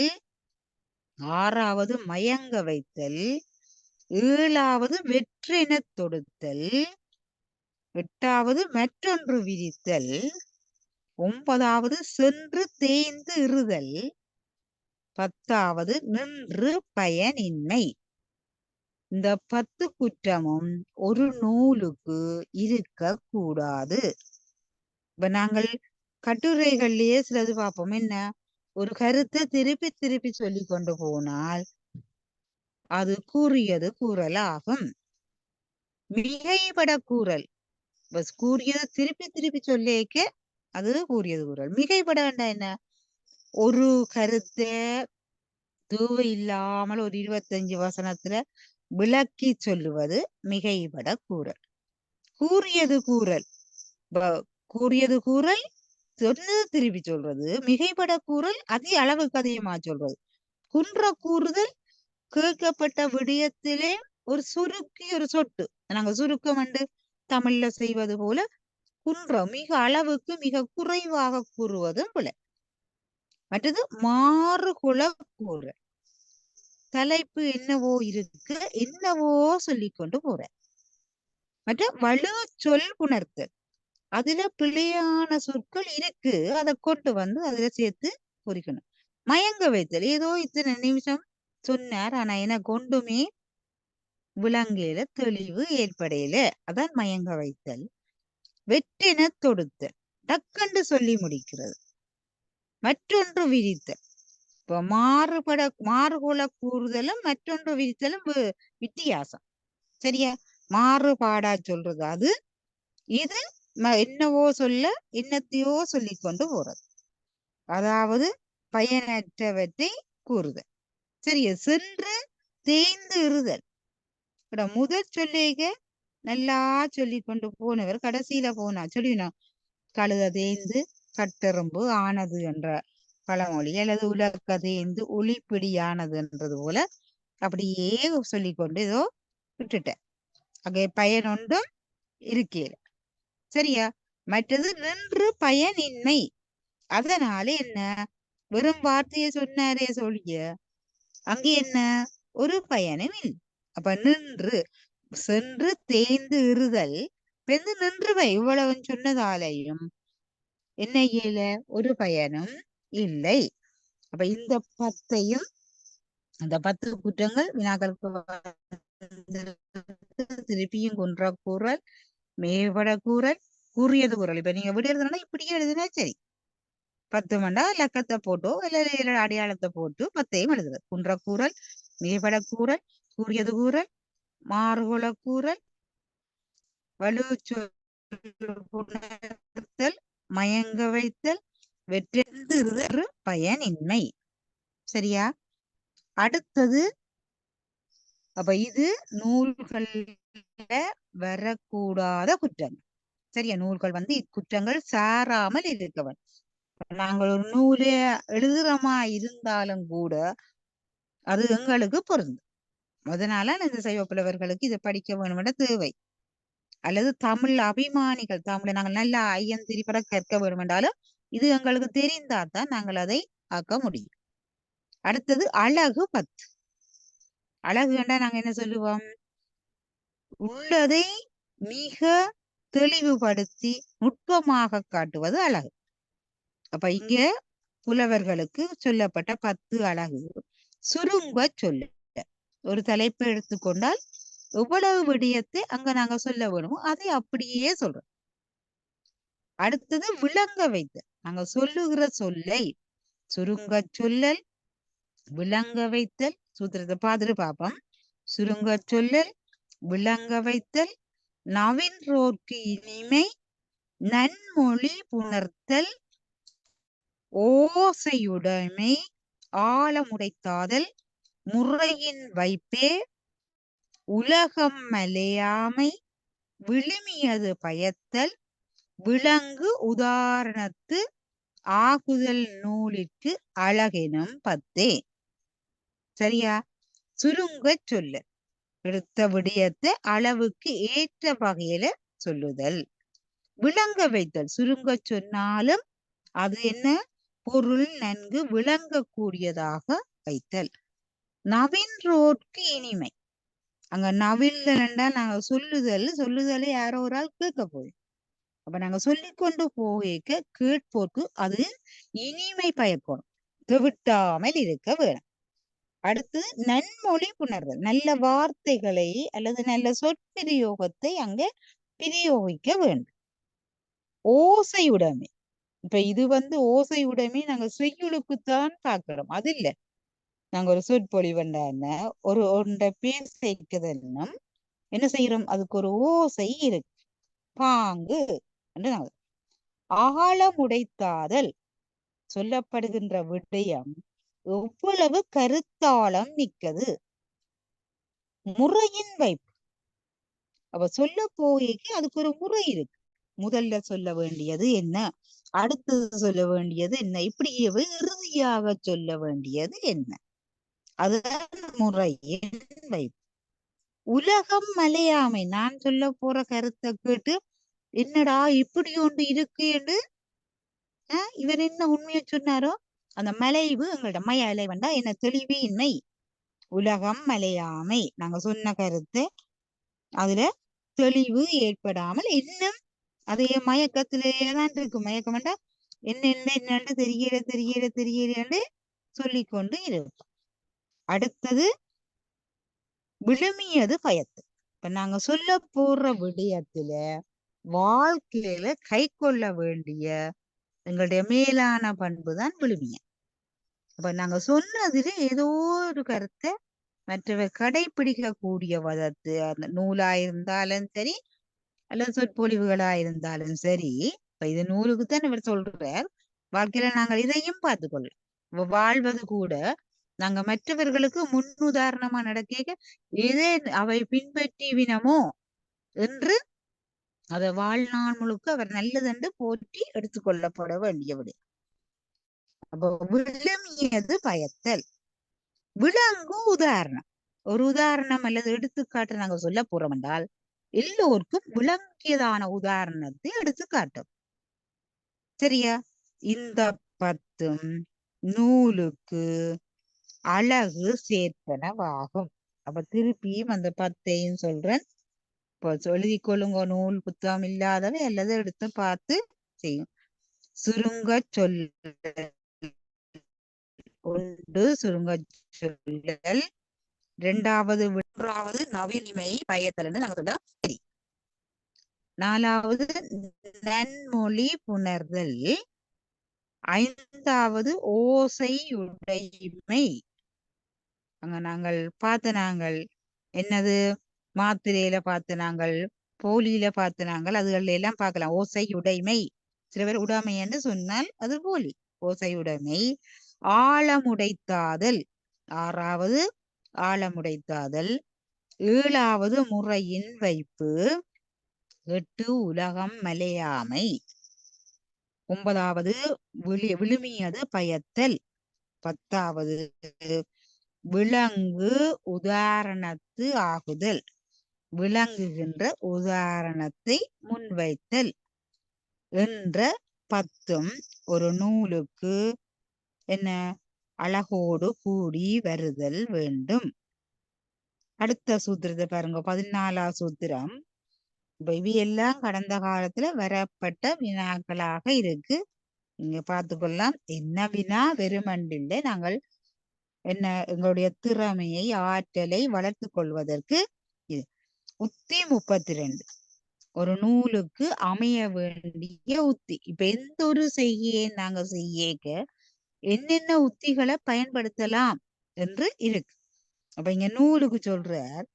6வது மயங்க வைத்தல், 7வது வெற்றெனத் தொடுத்தல், 8வது மற்றொன்று விரித்தல், 9வது சென்று தேய்ந்து இருதல், 10வது நின்று பயனின்மை. இந்த 10 குற்றமும் ஒரு நூலுக்கு இருக்க கூடாது. இப்ப நாங்கள் கட்டுரைகள்லயே சிலது பார்ப்போம். என்ன, ஒரு கருத்தை திருப்பி திருப்பி சொல்லி கொண்டு போனால் அது கூறியது கூறல் ஆகும். மிகைபட கூறல், பஸ் கூறியதை திருப்பி திருப்பி சொல்லிக்க அது கூறியது கூறல். மிகைப்பட வேண்டாம். என்ன, ஒரு கருத்தை தேவை இல்லாமல் ஒரு 25 வசனத்துல விளக்கி சொல்லுவது மிகைபட கூறல். கூறியது கூறல், கூறியது கூறல் சொன்னது திருப்பி சொல்றது. மிகைப்பட கூறல் அதி அளவுக்கு அதிகமா சொல்றது. குன்ற கூறுதல் கேட்கப்பட்ட விடயத்திலே ஒரு சுருக்கி ஒரு சொட்டு, நாங்க சுருக்கம் என்று தமிழ்ல செய்வது போல குன்றம் மிக அளவுக்கு மிக குறைவாக கூறுவதும் போல. மற்றது மாறுகுல கூறல், தலைப்பு என்னவோ இருக்கு, என்னவோ சொல்லிக் கொண்டு போற. மற்ற வலு சொல் புணர்த்தல், அதுல பிழையான சொற்கள் இருக்கு, அதை கொண்டு வந்து அதுல சேர்த்து குறிக்கணும். மயங்க வைத்தல், ஏதோ இத்தனை நிமிஷம் சொன்னார் ஆனா எனக்கு ஒன்றுமே விளங்கையில தெளிவு ஏற்படையில, அதான் மயங்க வைத்தல். வெற்றென தொடுத்தல், டக்கண்டு சொல்லி முடிக்கிறது. மற்றொன்று விரித்தல், இப்ப மாறுகுல கூறுதலும் மற்றொன்று விரித்தலும் வித்தியாசம். சரியா, மாறுபாடா சொல்றது அது, இது என்னவோ சொல்ல என்னத்தையோ சொல்லி கொண்டு போறது, அதாவது பயனற்றவற்றை கூறுதல். சரியா, சென்று தேய்ந்து இருதல், முதல் சொல்லிக நல்லா சொல்லி கொண்டு போனவர் கடைசியில போனா சொல்லினா கழுத தேய்ந்து கட்டெறும்பு ஆனது என்ற பழமொழி, அல்லது உலக தேய்ந்து ஒளிப்பிடியானது என்றது போல அப்படியே சொல்லி கொண்டு ஏதோ விட்டுட்ட, அங்கே பயன் ஒன்றும் இருக்கல. சரியா, மற்றது நின்று பயனின்மை, அதனால என்ன, வெறும் வார்த்தையை சொன்னாரே சொல்லிய அங்கே என்ன ஒரு பயனும் இல்லை. அப்ப நின்று சென்று தேய்ந்து இருதல் பெந்து நின்றுவை இவ்வளவு சொன்னதாலையும் என்ன இயல, ஒரு பயனும் இல்லை. அப்ப இந்த 10ஐயும், அந்த 10 குற்றங்கள் வினாக்களுக்கு திருப்பியும் குன்ற கூறல், மேம்பட கூறல், கூறியது கூறல். இப்ப நீங்க விட எழுதுனா இப்படியே எழுதுனா சரி, 10 மண்டா இலக்கத்தை போட்டோ இல்ல அடையாளத்தை போட்டு 10ஐயும் எழுதுறது. குன்ற கூறல், மேம்பட கூறல், கூறியது கூறல், மாறுகுல கூறல், வலு புணர்த்தல், மயங்க வைத்தல், வெற்றென்று பயனின்மை. சரியா, அடுத்தது அப்ப இது நூல்கள்ல வரக்கூடாத குற்றங்கள். சரியா, நூல்கள் வந்து இக்குற்றங்கள் சாராமல் இருக்கவன். நாங்கள் ஒரு நூலை எழுதுறமா இருந்தாலும் கூட அது எங்களுக்கு பொருந்தும். அதனால இந்த சைவ புலவர்களுக்கு இதை படிக்க வேணுமென்ற தேவை, அல்லது தமிழ் அபிமானிகள், தமிழை நாங்கள் நல்லா ஐயன் திரிபட கற்க வேண்டும் என்றாலும் இது எங்களுக்கு தெரிந்தாதான் நாங்கள் அதை ஆக்க முடியும். அடுத்தது அழகு 10. அழகு கண்டா நாங்க என்ன சொல்லுவோம், உள்ளதை மிக தெளிவுபடுத்தி நுட்பமாக காட்டுவது அழகு. அப்ப இங்க புலவர்களுக்கு சொல்லப்பட்ட 10 அழகு சுருங்க சொல்ல, ஒரு தலைப்பை எடுத்துக்கொண்டால் எவ்வளவு விடயத்தை அங்க நாங்க சொல்ல வேணுமோ அதை அப்படியே சொல்றோம். அடுத்தது விளங்க வைத்தல், நாங்க சொல்லுகிற சொல்லை சுருங்க சொல்லல், விளங்க வைத்தல். சூத்திரத்தை பார்த்துட்டு பார்ப்போம். சுருங்க சொல்லல், விளங்க வைத்தல், நவின்றோர்க்கு இனிமை, நன்மொழி புணர்த்தல், ஓசையுடைமை, ஆழமுடைத்தாதல், முறையின் வைப்பே, உலகம் மலையாமை, விழுமியது பயத்தல், விலங்கு உதாரணத்து ஆகுதல் நூலிற்கு அழகெனும் 10. சரியா, சுருங்க சொல்ல, எடுத்த விடயத்தை அளவுக்கு ஏற்ற வகையில சொல்லுதல். விளங்க வைத்தல், சுருங்க சொன்னாலும் அது என்ன பொருள் நன்கு விளங்கக்கூடியதாக வைத்தல். நவின்றோர்க்கு இனிமை, அங்க நவில்ல நாங்க சொல்லுதல் யாரோ ஒரு ஆள் கேட்க போய், அப்ப நாங்க சொல்லிக்கொண்டு போக கேட்போர்க்கு அது இனிமை பயக்கணும், தெவிட்டாமல் இருக்க வேணும். அடுத்து நன்மொழி புணர்தல், நல்ல வார்த்தைகளை அல்லது நல்ல சொற்பிரயோகத்தை அங்க பிரயோகிக்க வேண்டும். ஓசையுடைமை. இப்ப இது ஓசையுடைமை நாங்க செய்யுளுக்குத்தான் பார்க்கிறோம். அது இல்ல. நாங்க ஒரு சொற்பொழிவுண்டான ஒரு ஒன்றை பேசிக்கிறதும் என்ன செய்யறோம்? அதுக்கு ஒரு ஓசை இருக்கு. பாங்கு என்று நாங்க ஆழமுடைத்தாதல் சொல்லப்படுகின்ற விடயம் எவ்வளவு கருத்தாளம் மிக்கது. முறையின் வைப்பு. அப்ப சொல்ல போய்க்கு அதுக்கு ஒரு முறை இருக்கு. முதல்ல சொல்ல வேண்டியது என்ன, அடுத்தது சொல்ல வேண்டியது என்ன, இப்படியே இறுதியாக சொல்ல வேண்டியது என்ன, அதுதான் முறையின் வைப்பு. உலகம் மலையாமை. நான் சொல்ல போற கருத்தை கேட்டு என்னடா இப்படி ஒன்று இருக்கு என்று இவர் என்ன உண்மையை சொன்னாரோ அந்த மலைவு எங்கள்ட மய அலைவண்டா என்ன தெளிவே இல்லை. உலகம் மலையாமை நாங்க சொன்ன கருத்து அதுல தெளிவு ஏற்படாமல் இன்னும் அதே மயக்கத்திலேதான் இருக்கு. மயக்கம் வேண்டா என்னன்னு தெரியல சொல்லிக்கொண்டு இருக்கும். அடுத்தது விழுமியது பயத்து. இப்ப நாங்க சொல்ல போற விடயத்துல வாழ்க்கையில கை கொள்ள வேண்டிய எங்களுடைய மேலான பண்பு தான் விழுமியம். அப்ப நாங்க சொன்னதுல ஏதோ ஒரு கருத்தை மற்றவர் கடைபிடிக்க கூடிய வதத்து அந்த நூலா இருந்தாலும் சரி அல்லது சொற்பொழிவுகளா இருந்தாலும் சரி. இப்ப இது நூலுக்குத்தான் இவர் சொல்றார். வாழ்க்கையில நாங்கள் இதையும் பார்த்துக்கொள்ள வாழ்வது கூட நாங்க மற்றவர்களுக்கு முன்னுதாரணமா நடக்க எதை அவை பின்பற்றிவினமோ என்று அதை வாழ்நாள் முழுக்க அவர் நல்லதென்று போற்றி எடுத்துக்கொள்ளப்பட வேண்டியவிடு. அப்போ விழுமியது பயத்தல். விலங்கு உதாரணம். ஒரு உதாரணம் அல்லது எடுத்துக்காட்டு நாங்க சொல்ல போறோம் என்றால் எல்லோருக்கும் விளங்கியதான உதாரணத்தை எடுத்துக்காட்டும். சரியா? இந்த பத்தும் நூலுக்கு அழகு சேர்ப்பனவாகும். அப்ப திருப்பியும் அந்த 10ஐயும் சொல்றேன். இப்போ எழுதி கொள்ளுங்க. நூல் புத்தகம் இல்லாதவை அல்லது எடுத்து பார்த்து செய்யும். சுருங்க சொல்லல் ஒன்று, சுருங்க சொல்லல். இரண்டாவது நவீனிமை பயத்தல் நாங்க சொல்ல சரி. 4வது நன்மொழி புணர்தல். 5வது ஓசையுடைமை. அங்க நாங்கள் என்னது மாத்திரையில போலியில அதுகள் எல்லாம் பார்க்கலாம். ஓசையுடைமை. சில பேர் உடைமை என்று சொன்னால் அது போலி. ஓசையுடைமை. ஆழமுடைத்தாதல். 6வது ஆழமுடைத்தாதல். 7வது முறையின் வைப்பு. 8 உலகம் மலையாமை. 9வது விழுமியது பயத்தல். 10வது விலங்கு உதாரணத்து ஆகுதல். விளங்குகின்ற உதாரணத்தை முன்வைத்தல் என்ற 10ம் ஒரு நூலுக்கு என்ன அழகோடு கூடி வருதல் வேண்டும். அடுத்த சூத்திரத்தை பாருங்க. 14வது சூத்திரம். இவையெல்லாம் கடந்த காலத்துல வரப்பட்ட வினாக்களாக இருக்கு. நீங்க பார்த்துக்கொள்ளலாம். என்ன வினா வெறுமண்டில்லை. நாங்கள் என்ன எங்களுடைய திறமையை ஆற்றலை வளர்த்து கொள்வதற்கு இது உத்தி 32 ஒரு நூலுக்கு அமைய வேண்டிய உத்தி. இப்ப எந்த ஒரு செய்கையை நாங்க செய்யக்க என்னென்ன உத்திகளை பயன்படுத்தலாம் என்று இருக்கு. அப்ப இங்க நூலுக்கு சொல்றார்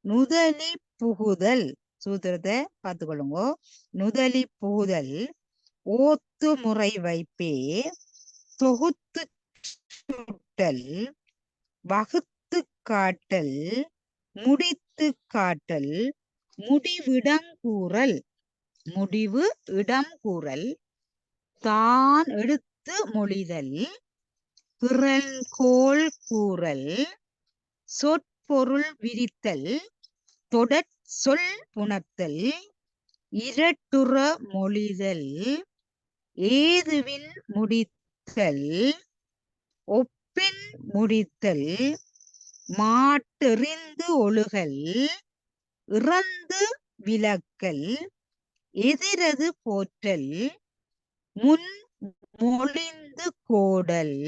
நுதலி புகுதல். சூத்திரத்தை பார்த்துக்கொள்ளுங்க. நுதலி புகுதல் ஓத்து முறை வைப்பே தொகுத்து சுட்டல் வகுத்து காட்டல் முடித்து காட்டல் முடிவிடங்கூறல். முடிவு இடம் கூறல். தான் எடுத்து மொழிதல். பிறன்கோள் கூறல். சொற்பொருள் விரித்தல். தொடர் சொல் புணர்த்தல். இரட்டுற மொழிதல். ஏதுவின் முடித்தல். ஒப்பின் முடித்தல். மாட்டெறிந்து ஒழுகல். இறந்து விலக்கல். எதிரது போற்றல். முன் மொழிந்து கோடல்.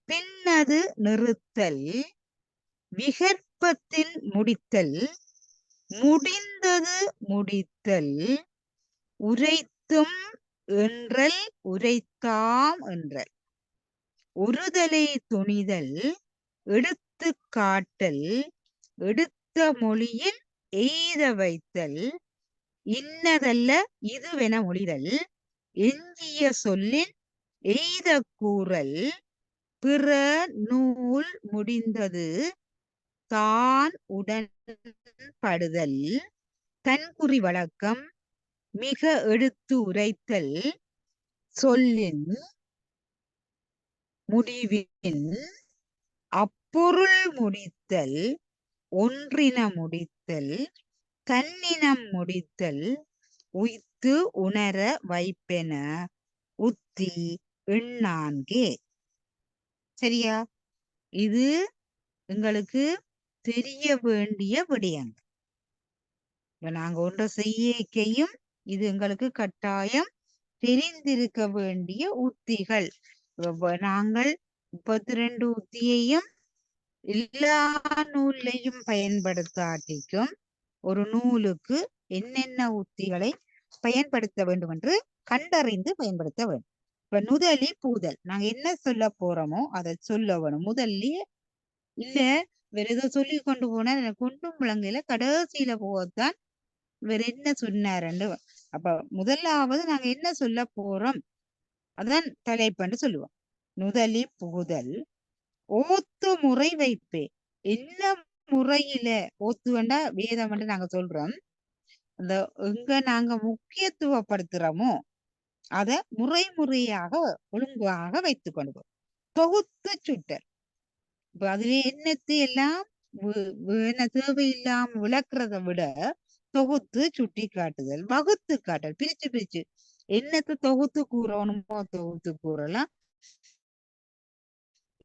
பின்னது நிறுத்தல். விகற்பத்தில் முடித்தல். முடிந்தது முடித்தல். உரைத்தும் என்றல் உரைத்தாம் என்றல். ஒருதலை துணிதல் எடுத்து காட்டல் எடுத்த மொழியில் எய்த வைத்தல் இன்னதல்ல இதுவென மொழிதல் எஞ்சிய சொல்லில் எய்த கூறல் பிற நூல் முடிந்தது தான் உடன்படுதல் தன்குறி வழக்கம் மிக எடுத்து உரைத்தல் சொல்லின் முடிவின் அப்பொருள் முடித்தல் ஒன்றின முடித்தல் தன்னினம் முடித்தல் உய்த்து உணர வைப்பென உத்தி எண்ணான்கே. சரியா? இது எங்களுக்கு தெரிய வேண்டிய விடயங்கள். இப்ப நாங்க ஒன்றை செய்யக்கையும் இது எங்களுக்கு கட்டாயம் தெரிந்திருக்க வேண்டிய உத்திகள். நாங்கள் 32 உத்தியையும் எல்லா நூலையும் பயன்படுத்தாட்டிக்கும் ஒரு நூலுக்கு என்னென்ன உத்திகளை பயன்படுத்த வேண்டும் என்று கண்டறிந்து பயன்படுத்த வேண்டும். இப்ப நுதலி பூதல் நாங்க என்ன சொல்ல போறோமோ அதை சொல்ல வேணும். முதல்லயே இல்ல வேற ஏதோ சொல்லி கொண்டு போனா எனக்கு கொண்டும் விளங்கையில கடைசியில போகத்தான் வேற என்ன சொன்னாருன்னு. அப்ப முதலாவது நாங்க என்ன சொல்ல போறோம் அதான் தலைப்பண்டு சொல்லுவோம். நுதலி புகுதல் ஓத்து முறை வைப்பே. என்ன முறையில ஓத்து வேண்டா வேதம் வந்து நாங்க சொல்றோம். அந்த எங்க நாங்க முக்கியத்துவப்படுத்துறோமோ அத முறையாக ஒழுங்காக வைத்துக் கொண்டு தொகுத்து சுட்டல். இப்ப அதுல என்னத்தை எல்லாம் தேவையில்லாம விளக்குறத விட தொகுத்து சுட்டி காட்டுதல் வகுத்து காட்டல் பிரிச்சு என்னத்தை தொகுத்து கூறணுமோ தொகுத்து கூறலாம்,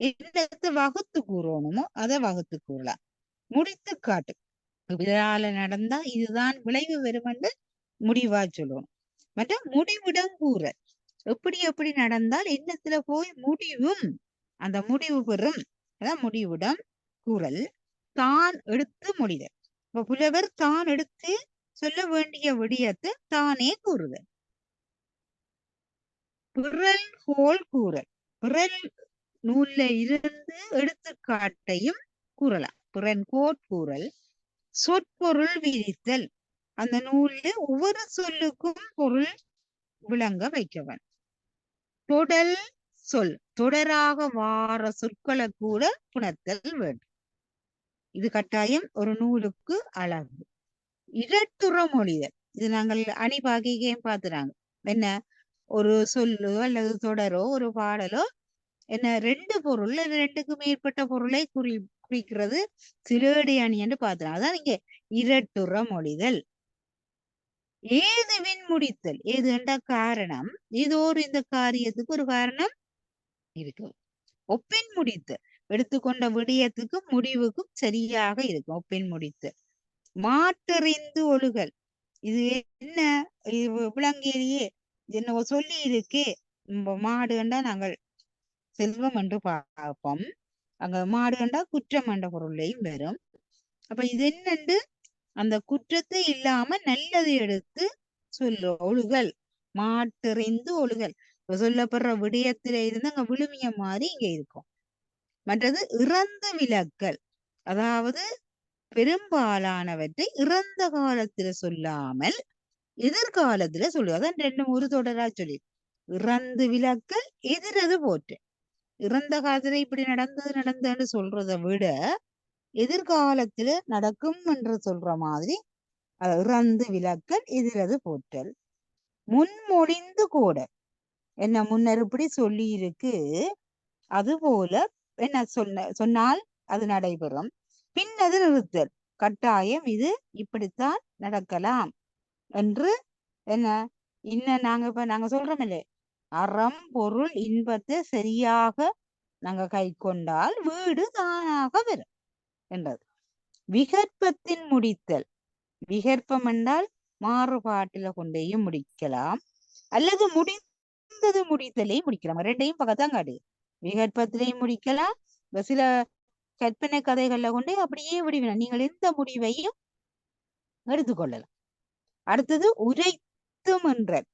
என்னத்தை வகுத்து கூறணுமோ அதை வகுத்து கூறலாம். முடித்து காட்டு இதனால நடந்தா இதுதான் விளைவு வரும் என்று முடிவா சொல்லணும். மற்ற முடிவிடம் கூறல் எப்படி நடந்தால் என்னத்துல போய் முடிவும் அந்த முடிவு பெறும் அதான் முடிவிடம் கூறல். தான் எடுத்து முடிதல். இப்ப புலவர் தான் எடுத்து சொல்ல வேண்டிய விடயத்தை தானே கூறுதல். பிறல் கோல் கூறல். பிறல் நூல்ல இருந்து எடுத்துக்காட்டையும் கூறலாம். பிறன்கோட் கூறல். சொற்பொருள் விரித்தல். அந்த நூல்ல ஒவ்வொரு சொல்லுக்கும் பொருள் விளங்க வைக்கவன். தொடல் சொல் தொடராக வார சொற்களை கூட புணர்த்தல் வேண்டும். இது கட்டாயம் ஒரு நூலுக்கு அழகு. இரட்டுற மொழிதல். இது நாங்கள் அணிபாகிகையும் பார்த்துறாங்க. என்ன ஒரு சொல்லோ அல்லது தொடரோ ஒரு பாடலோ என்ன ரெண்டு பொருள் ரெண்டுக்கு மேற்பட்ட பொருளை குறிக்கிறது சிலேடி அணி என்று பார்த்துறாங்க. அதான் இங்க இரட்டுற மொழிதல். ஏதுவின் முடித்தல். ஏது என்ற காரணம் ஏதோ ஒரு இந்த காரியத்துக்கு ஒரு காரணம் இருக்கு. ஒப்பின் முடித்தல் எடுத்துக்கொண்ட விடயத்துக்கும் முடிவுக்கும் சரியாக இருக்கும். ஒப்பின் முடித்தல். மாற்றறிந்து ஒழுகல். இது என்ன விலங்கிலேயே என்ன சொல்லி இருக்கே மாடு கண்டா நாங்கள் செல்வம் என்று பார்ப்போம். அங்க மாடு கண்டா குற்றம் என்ற பொருளையும் வரும். அப்ப இது என்னண்டு அந்த குற்றத்தை இல்லாம நல்லதை எடுத்து சொல்ல ஒழுகல். மாற்றறிந்து ஒழுகல். சொல்லப்படுற விடயத்தில இருந்து அங்க விழுமிய மாதிரி இங்க இருக்கும். மற்றது இறந்து விலக்கல். அதாவது பெரும்பாலானவற்றை இறந்த காலத்துல சொல்லாமல் எதிர்காலத்துல சொல்லுவது. அதான் ரெண்டும் ஒரு தொடரா சொல்லி இறந்து விலக்கல் எதிரது போற்று. இறந்த காலத்துல இப்படி நடந்ததுன்னு சொல்றதை விட எதிர்காலத்துல நடக்கும் என்று சொல்ற மாதிரி இறந்து விலக்கல் எதிரது போற்றல். முன்மொழிந்து கூட என்ன முன்னர் இப்படி சொல்லி இருக்கு அது போல என்ன சொன்னால் அது நடைபெறும். பின் அது நிறுத்தல். கட்டாயம் இது இப்படித்தான் நடக்கலாம் என்று என்ன இன்னும் நாங்க சொல்றோம் இல்லையே அறம் பொருள் இன்பத்தை சரியாக நாங்க கை கொண்டால் வீடு தானாக வரும் என்றது. விகற்பத்தின் முடித்தல். விகற்பம் என்றால் மாறுபாட்டில கொண்டையும் முடிக்கலாம் அல்லது முடிந்தது முடித்தலே முடிக்கலாம். ரெண்டையும் பக்கத்தான் காடு. விகற்பத்திலையும் முடிக்கலாம். சில கற்பனை கதைகள்ல கொண்டு அப்படியே முடிவினா நீங்கள் எந்த முடிவையும் எடுத்துக்கொள்ளலாம். அடுத்தது உரைத்து உரைத்தும் என்றல்.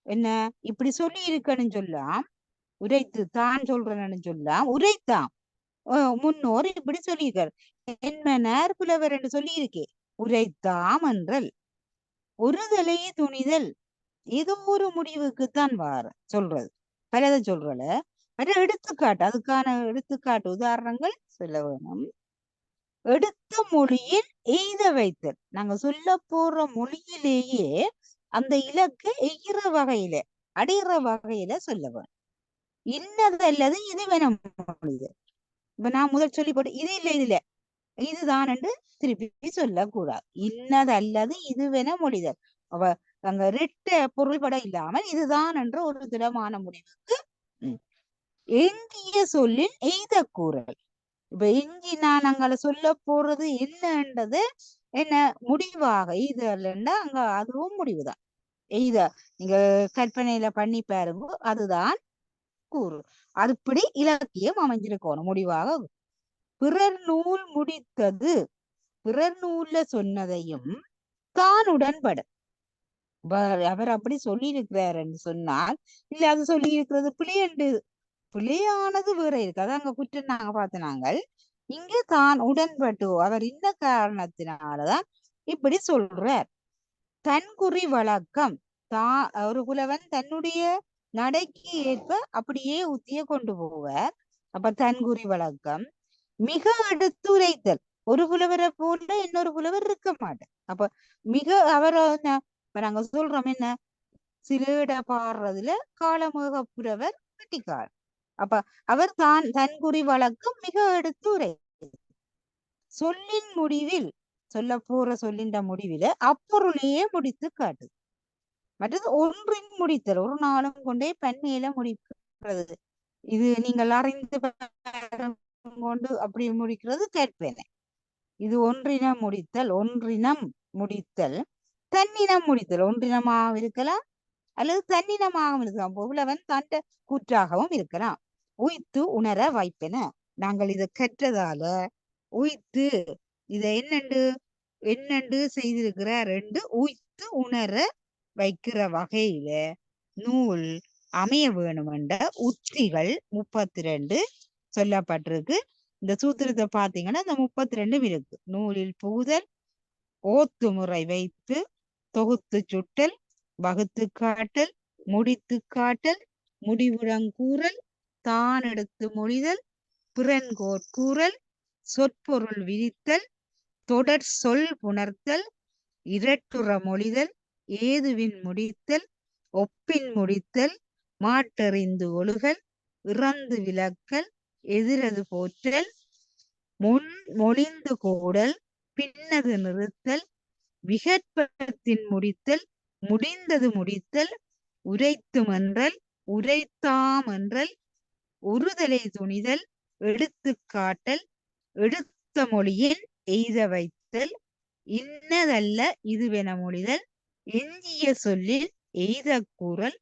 என்ன இப்படி சொல்லி இருக்கன்னு சொல்லலாம், உரைத்து தான் சொல்றேன்னு சொல்லலாம், உரைத்தாம். முன்னோர் இப்படி சொல்லியிருக்காரு. என்மனார் புலவர் என்று சொல்லி இருக்கே, உரைத்தாம் என்றல். ஒருதலை துணிதல், ஏதோ ஒரு முடிவுக்குத்தான் சொல்றது, பலதை சொல்றல. மற்ற எடுத்துக்காட்டு, அதுக்கான எடுத்துக்காட்டு உதாரணங்கள் சொல்ல வேணும். எடுத்த மொழியில் எய்த வைத்தல், நாங்க சொல்ல போற மொழியிலேயே அந்த இலக்கை எய்கிற வகையில, அடைகிற வகையில சொல்ல வேணும். இன்னது அல்லது இது வேணும் மொழிதல். இப்ப நான் முதல் சொல்லி போட்டு இது இல்லை இது இல்லை இதுதான் என்று திருப்பி சொல்லக்கூடாது. இன்னது அல்லது இதுவென மொழிதல். அவ அங்க ரெட்ட பொருள்பட இல்லாமல் இதுதான் என்ற ஒரு திடமான முடிவுக்கு எஞ்சிய சொல்லில் எய்த கூறல். இப்ப எஞ்சி நான் அங்க சொல்ல போறது என்னன்றது என்ன முடிவாக எய்தல்னா அங்க அதுவும் முடிவுதான். எய்த நீங்க கற்பனையில பண்ணி பாருங்க, அதுதான் கூறு. அதுபடி இலக்கியம் அமைஞ்சிருக்கணும் முடிவாக. பிறர் நூல் முடித்தது, பிறர் நூல்ல சொன்னதையும் தான் உடன்பட. அவர் அப்படி சொல்லி இருக்கிறாருன்னு சொன்னால், இல்ல அது சொல்லி இருக்கிறது பிழையண்டு, பிழையானது வேற இருக்கு, அதான் அங்க குற்றம் நாங்க பார்த்த நாங்கள். இங்க தான் உடன்பட்டு அவர் இந்த காரணத்தினாலதான் இப்படி சொல்றார். தன்குறி வழக்கம், ஒரு புலவன் தன்னுடைய நடைக்கு ஏற்ப அப்படியே உத்திய கொண்டு போவார். அப்ப தன்குறி வழக்கம். மிக எடுத்துரைத்தல், ஒரு புலவரை போல இன்னொரு புலவர் இருக்க மாட்டார். அப்ப மிக அவர் நாங்க சொல்றோம் என்ன, சிலேட பாடுறதுல காலமுக புலவர் கட்டிக்கார். அப்ப அவர் தன்குறி வழக்கம் மிக எடுத்துரை. சொல்லின் முடிவில், சொல்ல போற சொல்லின் முடிவில அப்பொருளையே முடித்து காட்டு. மற்றது ஒன்றின் முடித்தல், ஒரு நாளும் கொண்டே பன்மையில முடிக்கிறது. இது நீங்கள் அறிந்து கொண்டு அப்படி முடிக்கிறது கேட்பேனே. இது ஒன்றினம் முடித்தல், ஒன்றினம் முடித்தல், தன்னினம் முடித்தல். ஒன்றினமாக இருக்கலாம் அல்லது தன்னினமாகவும் இருக்கலாம். புலவன் தண்ட கூற்றாகவும் இருக்கலாம். உய்த்து உணர வாய்ப்பென. நாங்கள் இதை கற்றதால உய்த்து இதை என்னண்டு செய்திருக்கிறார் என்று உய்த்து உணர வைக்கிற வகையில நூல் அமைய வேணும் என்ற உத்திகள் 32 சொல்லப்பட்டிருக்கு. இந்த சூத்திரத்தை பார்த்தீங்கன்னா இந்த 32 இருக்கு. நூலில் புகுதல், ஓத்து முறை வைத்து, தொகுத்து சுட்டல், வகுத்து காட்டல், முடித்து காட்டல், முடிவுடங்கூறல், தான் எடுத்து மொழிதல், பிறன்கோட்கூறல், சொற்பொருள் விரித்தல், தொடர் சொல் புணர்த்தல், இரட்டுற மொழிதல், ஏதுவின் முடித்தல், ஒப்பின் முடித்தல், மாட்டறிந்து ஒழுகல், இறந்து விளக்கல், எதிரது போற்றல், மொழிந்து கூடல், பின்னது நிறுத்தல், விகற்பத்தின் முடித்தல், முடிந்தது முடித்தல், உரைத்துமென்றல், உரைத்தாமென்றல், ஒருதலை துணிதல், எடுத்து காட்டல், எடுத்த மொழியில் எய்த வைத்தல், இன்னதல்ல இதுவென மொழிதல், எஞ்சிய சொல்லில் எய்த கூறல்,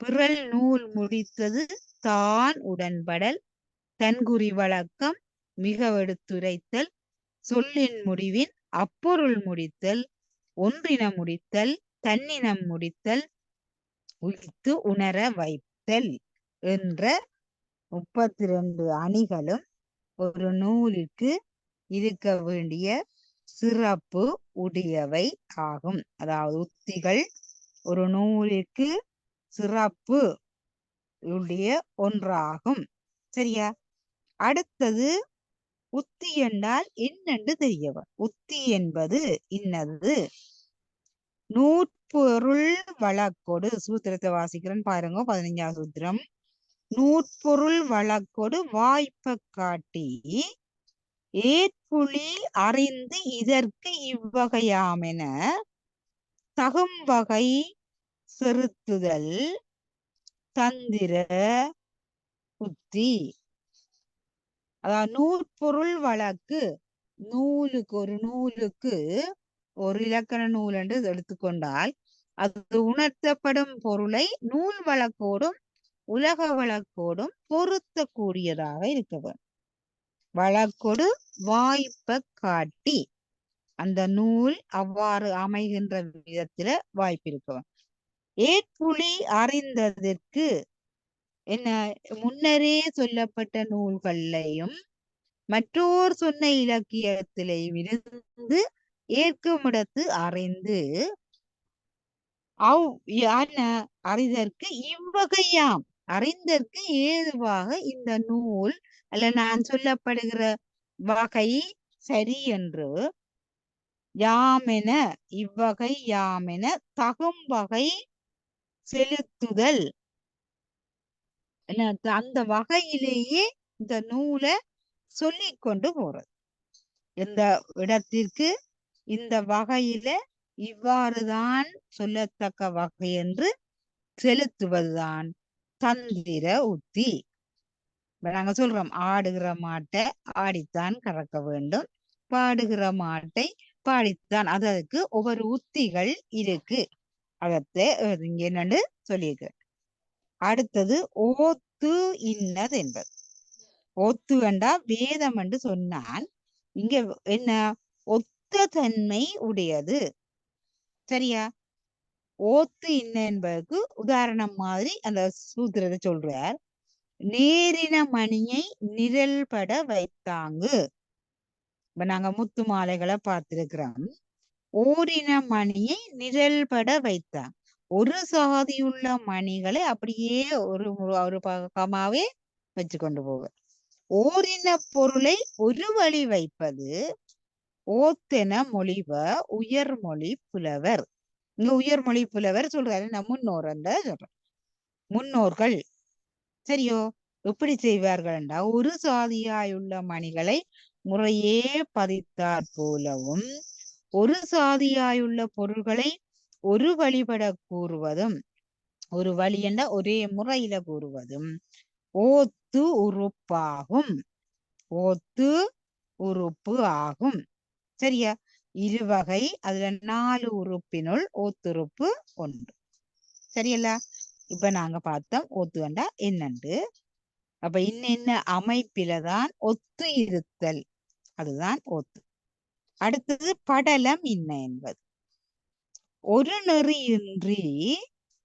பிறல் நூல் முடித்தது தான் உடன்படல், தன்குறி வழக்கம் மிக எடுத்துரைத்தல், சொல்லின் முடிவின் அப்பொருள் முடித்தல், ஒன்றினம் முடித்தல், தன்னினம் முடித்தல், உய்த்து உணர வைத்தல் என்ற 32 அணிகளும் ஒரு நூலுக்கு இருக்க வேண்டிய சிறப்பு உடையவை ஆகும். அதாவது உத்திகள் ஒரு நூலுக்கு சிறப்பு உடைய ஒன்றாகும். சரியா? அடுத்தது உத்தி என்றால் என்னென்று தெரியவா. உத்தி என்பது இன்னது. நூற்பொருள் வழக்கோடு, சூத்திரத்தை வாசிக்கிறேன் பாருங்க. 15ஆம் சூத்திரம். நூற்பொருள் வழக்கோடு வாய்ப்ப காட்டி ஏற்புலி அறிந்து இதற்கு இவ்வகையாமென தகும் வகை செறுத்துதல் தந்திர உத்தி. அதாவது நூற்பொருள் வழக்கு, நூலுக்கு ஒரு நூலுக்கு ஒரு இலக்கண நூல் என்று எடுத்துக்கொண்டால் அது உணர்த்தப்படும் பொருளை நூல் வழக்கோடும் உலக வழக்கோடும் பொருத்தக்கூடியதாக இருக்க வேண்டும். வழக்கோடு வாய்ப்ப காட்டி அந்த நூல் அவ்வாறு அமைகின்ற விதத்துல வாய்ப்பு இருக்க வேண்டும். ஏற்புலி அறிந்ததற்கு என்ன முன்னரே சொல்லப்பட்ட நூல்களையும் மற்றோர் சொன்ன இலக்கியத்திலேயும் இருந்து ஏற்குமிடத்து அறிந்து அறிதற்கு இவ்வகையாம் அறிந்தற்கு ஏதுவாக இந்த நூல் அல்ல நான் சொல்லப்படுகிற வகை சரி என்று யாமென இவ்வகை யாமென தகும் வகை செலுத்துதல் அந்த வகையிலேயே இந்த நூலை சொல்லிக் கொண்டு போறது. இந்த இடத்திற்கு இந்த வகையில இவ்வாறுதான் சொல்லத்தக்க வகை என்று செலுத்துவதுதான் தந்திர உத்தி. நாங்க சொல்றோம் ஆடுகிற மாட்டை ஆடித்தான் கறக்க வேண்டும், பாடுகிற மாட்டை பாடித்தான். அதற்கு ஒவ்வொரு உத்திகள் இருக்கு. அதத்தை இங்க என்னன்னு சொல்லியிருக்க. அடுத்தது ஓத்து இன்னது என்பது. ஓத்து வேண்டா வேதம் என்று சொன்னான். இங்க என்ன ஒத்த தன்மை உடையது. சரியா? ஓத்து இன்ன என்பதற்கு உதாரணம் மாதிரி அந்த சூத்திரத்தை சொல்றார். நேரின மணியை நிரல்பட வைத்தாங்கு. இப்ப நாங்க முத்து மாலைகளை பார்த்திருக்கிறோம். ஓரின மணியை நிரல்பட வைத்தாங்க. ஒரு சாதியுள்ள மணிகளை அப்படியே ஒரு பக்கமாவே வச்சு கொண்டு போக. ஓரின பொருளை ஒரு வழி வைப்பது ஓத்தென மொழிவ உயர்மொழி புலவர். இங்க உயர்மொழி புலவர் சொல்றாரு. நான் முன்னோர் சொல்றேன். முன்னோர்கள் சரியோ எப்படி செய்வார்கள் என்றால் ஒரு சாதியாயுள்ள மணிகளை முறையே பதித்தாற் போலவும் ஒரு சாதியாயுள்ள பொருள்களை ஒரு வழிபட கூறுவதும், ஒரு வழி என்ற ஒரே முறையில கூறுவதும் ஓத்து உறுப்பாகும். ஓத்து உறுப்பு ஆகும். சரியா? இருவகை, அதுல 4 உறுப்பினுள் ஓத்துறுப்பு ஒன்று. சரியல்ல? இப்ப நாங்க பார்த்தோம் ஓத்து வேண்டா என்னண்டு. அப்ப இன்ன அமைப்பிலதான் ஒத்து இருத்தல், அதுதான் ஓத்து. அடுத்தது படலம் இன்ன என்பது ஒரு நெறியின்றி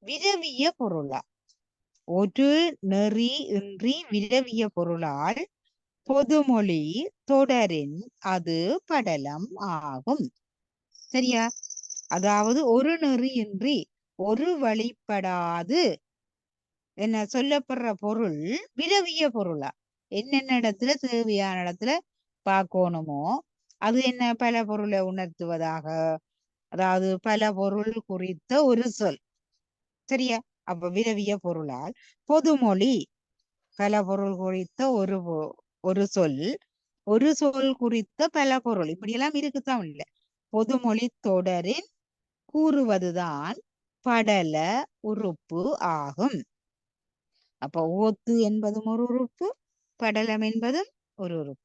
விரவிய பொருளா. ஒரு நெறி இன்றி விரவிய பொருளால் பொதுமொழி தொடரின் அது படலம் ஆகும். சரியா? அதாவது ஒரு நெறியின்றி ஒரு வழிபடாது என்ன சொல்லப்படுற பொருள் விரவிய பொருளா. என்னென்ன இடத்துல தேவையான இடத்துல பார்க்கணுமோ அது என்ன பல பொருளை உணர்த்துவதாக, அதாவது பல பொருள் குறித்த ஒரு சொல். சரியா? அப்ப விரவிய பொருளால் பொதுமொழி பல பொருள் குறித்த ஒரு சொல், ஒரு சொல் குறித்த பல பொருள், இப்படியெல்லாம் இருக்குதான் இல்ல. பொதுமொழி தொடரின் கூறுவதுதான் படல உறுப்பு ஆகும். அப்ப ஓத்து என்பதும் ஒரு உறுப்பு, படலம் என்பதும் ஒரு உறுப்பு.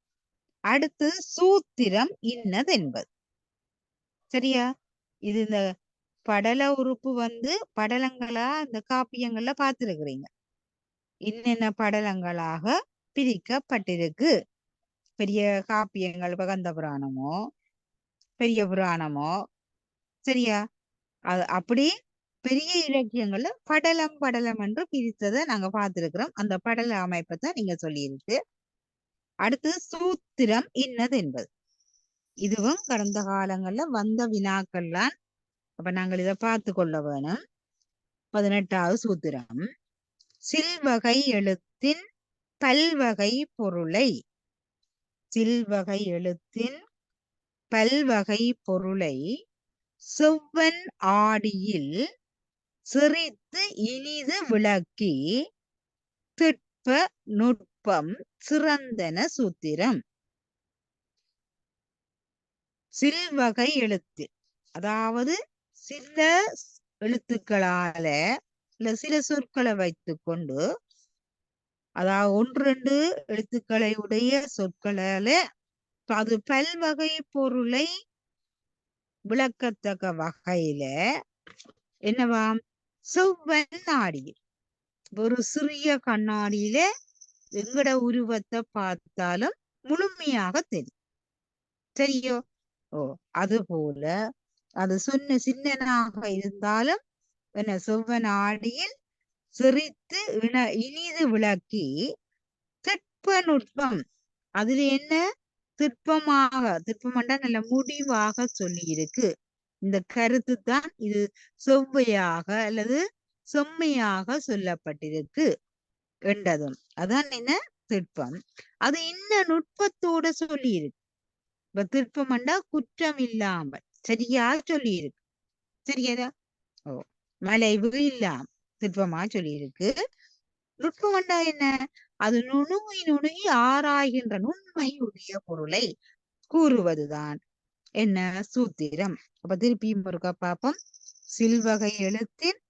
அடுத்து சூத்திரம் இன்னது என்பது. சரியா? இது இந்த படல உறுப்பு படலங்களா இந்த காப்பியங்கள்ல பார்த்திருக்கிறீங்க. இன்னென்ன படலங்களாக பிரிக்கப்பட்டிருக்கு. பெரிய காப்பியங்கள் கந்த புராணமோ பெரிய புராணமோ, சரியா? அப்படி பெரிய இலக்கியங்கள்ல படலம் படலம் என்று பிரித்ததை நாங்க பார்த்திருக்கிறோம். அந்த படல அமைப்பை தான் நீங்க சொல்லியிருக்கு. அடுத்து சூத்திரம் இன்னது என்பது. இதுவும் கடந்த காலங்கள்ல வந்த வினாக்கள்லாம். அப்ப நாங்கள் இதை பார்த்து கொள்ள வேணும். 18வது சூத்திரம் சில்வகை எழுத்தின் பல்வகை பொருளை. சில்வகை எழுத்தின் பல்வகை பொருளை செவ்வன் ஆடியில் சிரித்து இனிது விளக்கி திட்ப நுட்பம் சிறந்தன சூத்திரம். சில்வகை எழுத்து, அதாவது சில எழுத்துக்களால இல்ல சில சொற்களை வைத்து கொண்டு, அதாவது 1-2 எழுத்துக்களை உடைய சொற்களால அது பல்வகை பொருளை விளக்கத்தக்க வகையில என்னவாம் செவ்வன் ஆடியில். ஒரு சிறிய கண்ணாடியில எங்கட உருவத்தை பார்த்தாலும் முழுமையாக தெரியும். சரியோ? ஓ, அது போல அது சின்னனாக இருந்தாலும் என்ன செவ்வனாடியில் சிரித்து இனிது விளக்கி திட்ப நுட்பம். அதுல என்ன திட்பம்டா நல்ல முடிவாக சொல்லி இருக்கு. இந்த கருத்து தான் இது செவ்வையாக அல்லது செம்மையாக சொல்லப்பட்டிருக்கு என்றதும் அதான் என்ன திட்பம். அது இன்ன நுட்பத்தோட சொல்லி இருக்கு. இப்ப திட்பம்டா குற்றம் இல்லாமல் சரியா சொல்லி இருக்கு. சரியா? ஓ, மலைவு இல்லாம திட்பமா சொல்லி இருக்கு. நுட்பம்டா என்ன? அது நுணுகி ஆராய்கின்ற நுண்மையுடைய பொருளை கூறுவதுதான் என்ன சூத்திரம். அப்ப திருப்பியும் ஒருக்கா பார்ப்போம். சில்வகை எழுத்தின்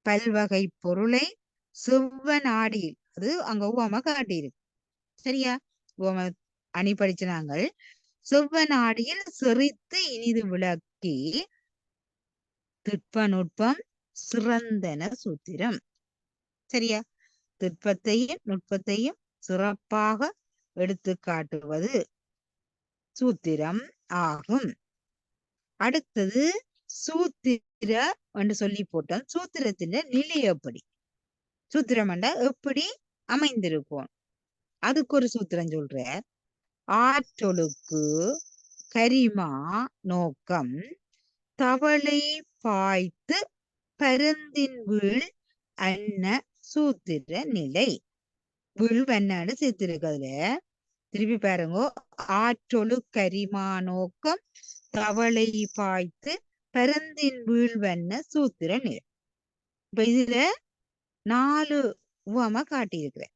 பல்வகை பொருளை செவ்வனாடியில், அது அங்க உவம காட்டியிருக்கு. சரியா? உவம அணி படிச்ச நாங்கள் செவ்வனாடியில் சிரித்து இனிது விளக்கி திட்ப நுட்பம் சிறந்தன சூத்திரம். சரியா? திட்பத்தையும் நுட்பத்தையும் சிறப்பாக எடுத்து காட்டுவது சூத்திரம் ஆகும். அடுத்தது சூத்திர என்று சொல்லி போட்டோம். சூத்திரத்தின் நிலை எப்படி? சூத்திரம் எப்படி அமைந்திருக்கும்? அதுக்கு ஒரு சூத்திரம் சொல்ற. ஆற்றொழுக்கு கரிமா நோக்கம் தவளை பாய்த்து பருந்தின் வீழ் அன்ன சூத்திர நிலை. வீழ்வன்னு சேர்த்திருக்கிறதுல திருப்பி பாருங்க. ஆற்றொழு கரிமா நோக்கம் தவளை பாய்த்து பருந்தின் வீழ்வன்ன சூத்திர நிலை. இப்ப இதுல 4 உவம காட்டியிருக்கிறேன்.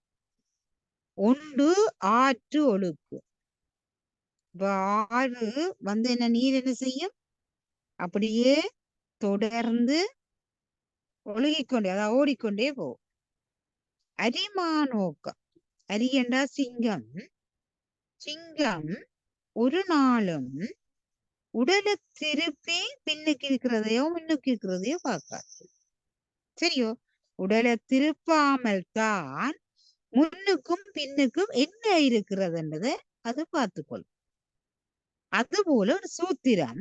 ஒன்று ஆற்று ஒழுக்கு. இப்ப ஆறு என்ன நீர் என்ன செய்யும்? அப்படியே தொடர்ந்து ஒழுகிக்கொண்டே அதாவது ஓடிக்கொண்டே போகும். அரிமா நோக்கம். அரியண்டா சிங்கம். சிங்கம் ஒரு நாளும் உடலை திருப்பி பின்னுக்கு இருக்கிறதையோ முன்னுக்கு இருக்கிறதையோ பார்க்காது. சரியோ? உடலை திருப்பாமல் தான் முன்னுக்கும் பின்னுக்கும் என்ன இருக்கிறதுன்றதை அது பார்த்துக்கொள்ளும். அதுபோல ஒரு சூத்திரம்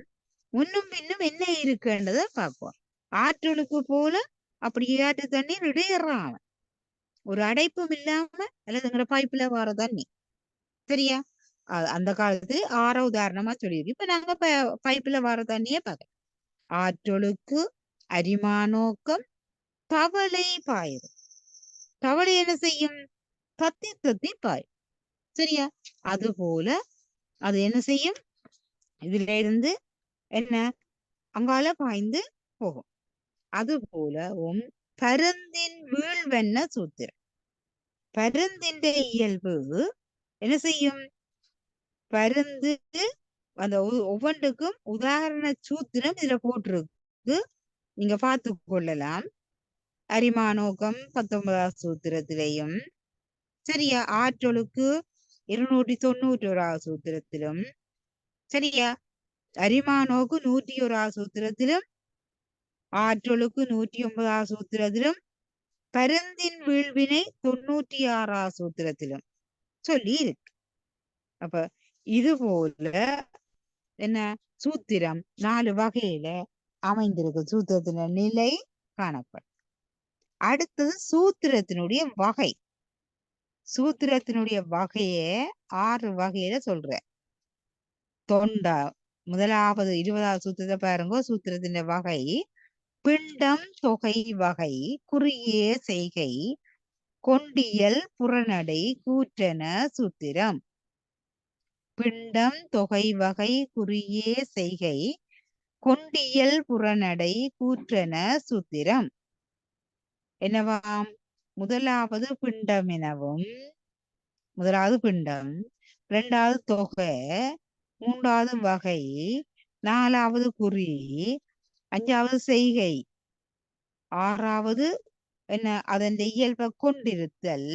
முன்னும் பின்னும் என்ன இருக்குன்றதை பார்ப்போம். ஆற்றலுக்கு போல அப்படியே ஆற்று தண்ணீர் இடையறாம ஒரு அடைப்பும் இல்லாம அல்லது பைப்புல வர தண்ணி. சரியா? அந்த காலத்து 6 உதாரணமா சொல்லியிருக்கு. இப்ப நாங்க பைப்புல வர தண்ணியே பார்க்கலாம். ஆற்றொழுக்கு அரிமா நோக்கம் தவளை பாயுது. தவளை என்ன செய்யும்? தத்தி தத்தி பாயும். சரியா? அது போல அது என்ன செய்யும்? இதுல இருந்து என்ன அங்கால பாய்ந்து போகும். அது போல பருந்தின் வீழ்வென்ன சூத்திரம். பருந்தின் இயல்பு என்ன செய்யும்? பருந்து அந்த ஒவ்வொன்றுக்கும் உதாரண சூத்திரம் இதுல போட்டிருக்கு. நீங்க பார்த்து கொள்ளலாம். அரிமானோகம் 19ஆம் சூத்திரத்திலையும் சரியா? ஆற்றொழுக்கு 291 சூத்திரத்திலும் சரியா? அரிமானோக்கு 101 சூத்திரத்திலும் ஆற்றொழுக்கு 109 சூத்திரத்திலும் பருந்தின் வீழ்வினை 96 சூத்திரத்திலும் சொல்லி இருக்கு. அப்ப இது போல என்ன சூத்திரம் 4 வகையில அமைந்திருக்கு. சூத்திரத்தின நிலை காணப்படும். அடுத்தது சூத்திரத்தினுடைய வகை. சூத்திரத்தினுடைய வகையை 6 வகையில சொல்ற. தொண்டா முதலாவது 20ஆவது சூத்திரத்தை பாருங்க. சூத்திரத்தின் வகை பிண்டம் தொகை வகை குறியே செய்கை கொண்டியல் புறநடை கூற்றன சூத்திரம். பிண்டம் தொகை வகை குறியே செய்கை கொண்டியல் புறநடை கூற்றன சூத்திரம். என்னவாம்? முதலாவது பிண்டம் எனவும், முதலாவது பிண்டம், 2வது தொகை, 3வது வகை, 4வது குறி, 5வது செய்கை, 6வது என்ன அதன் இயல்பை கொண்டிருத்தல்,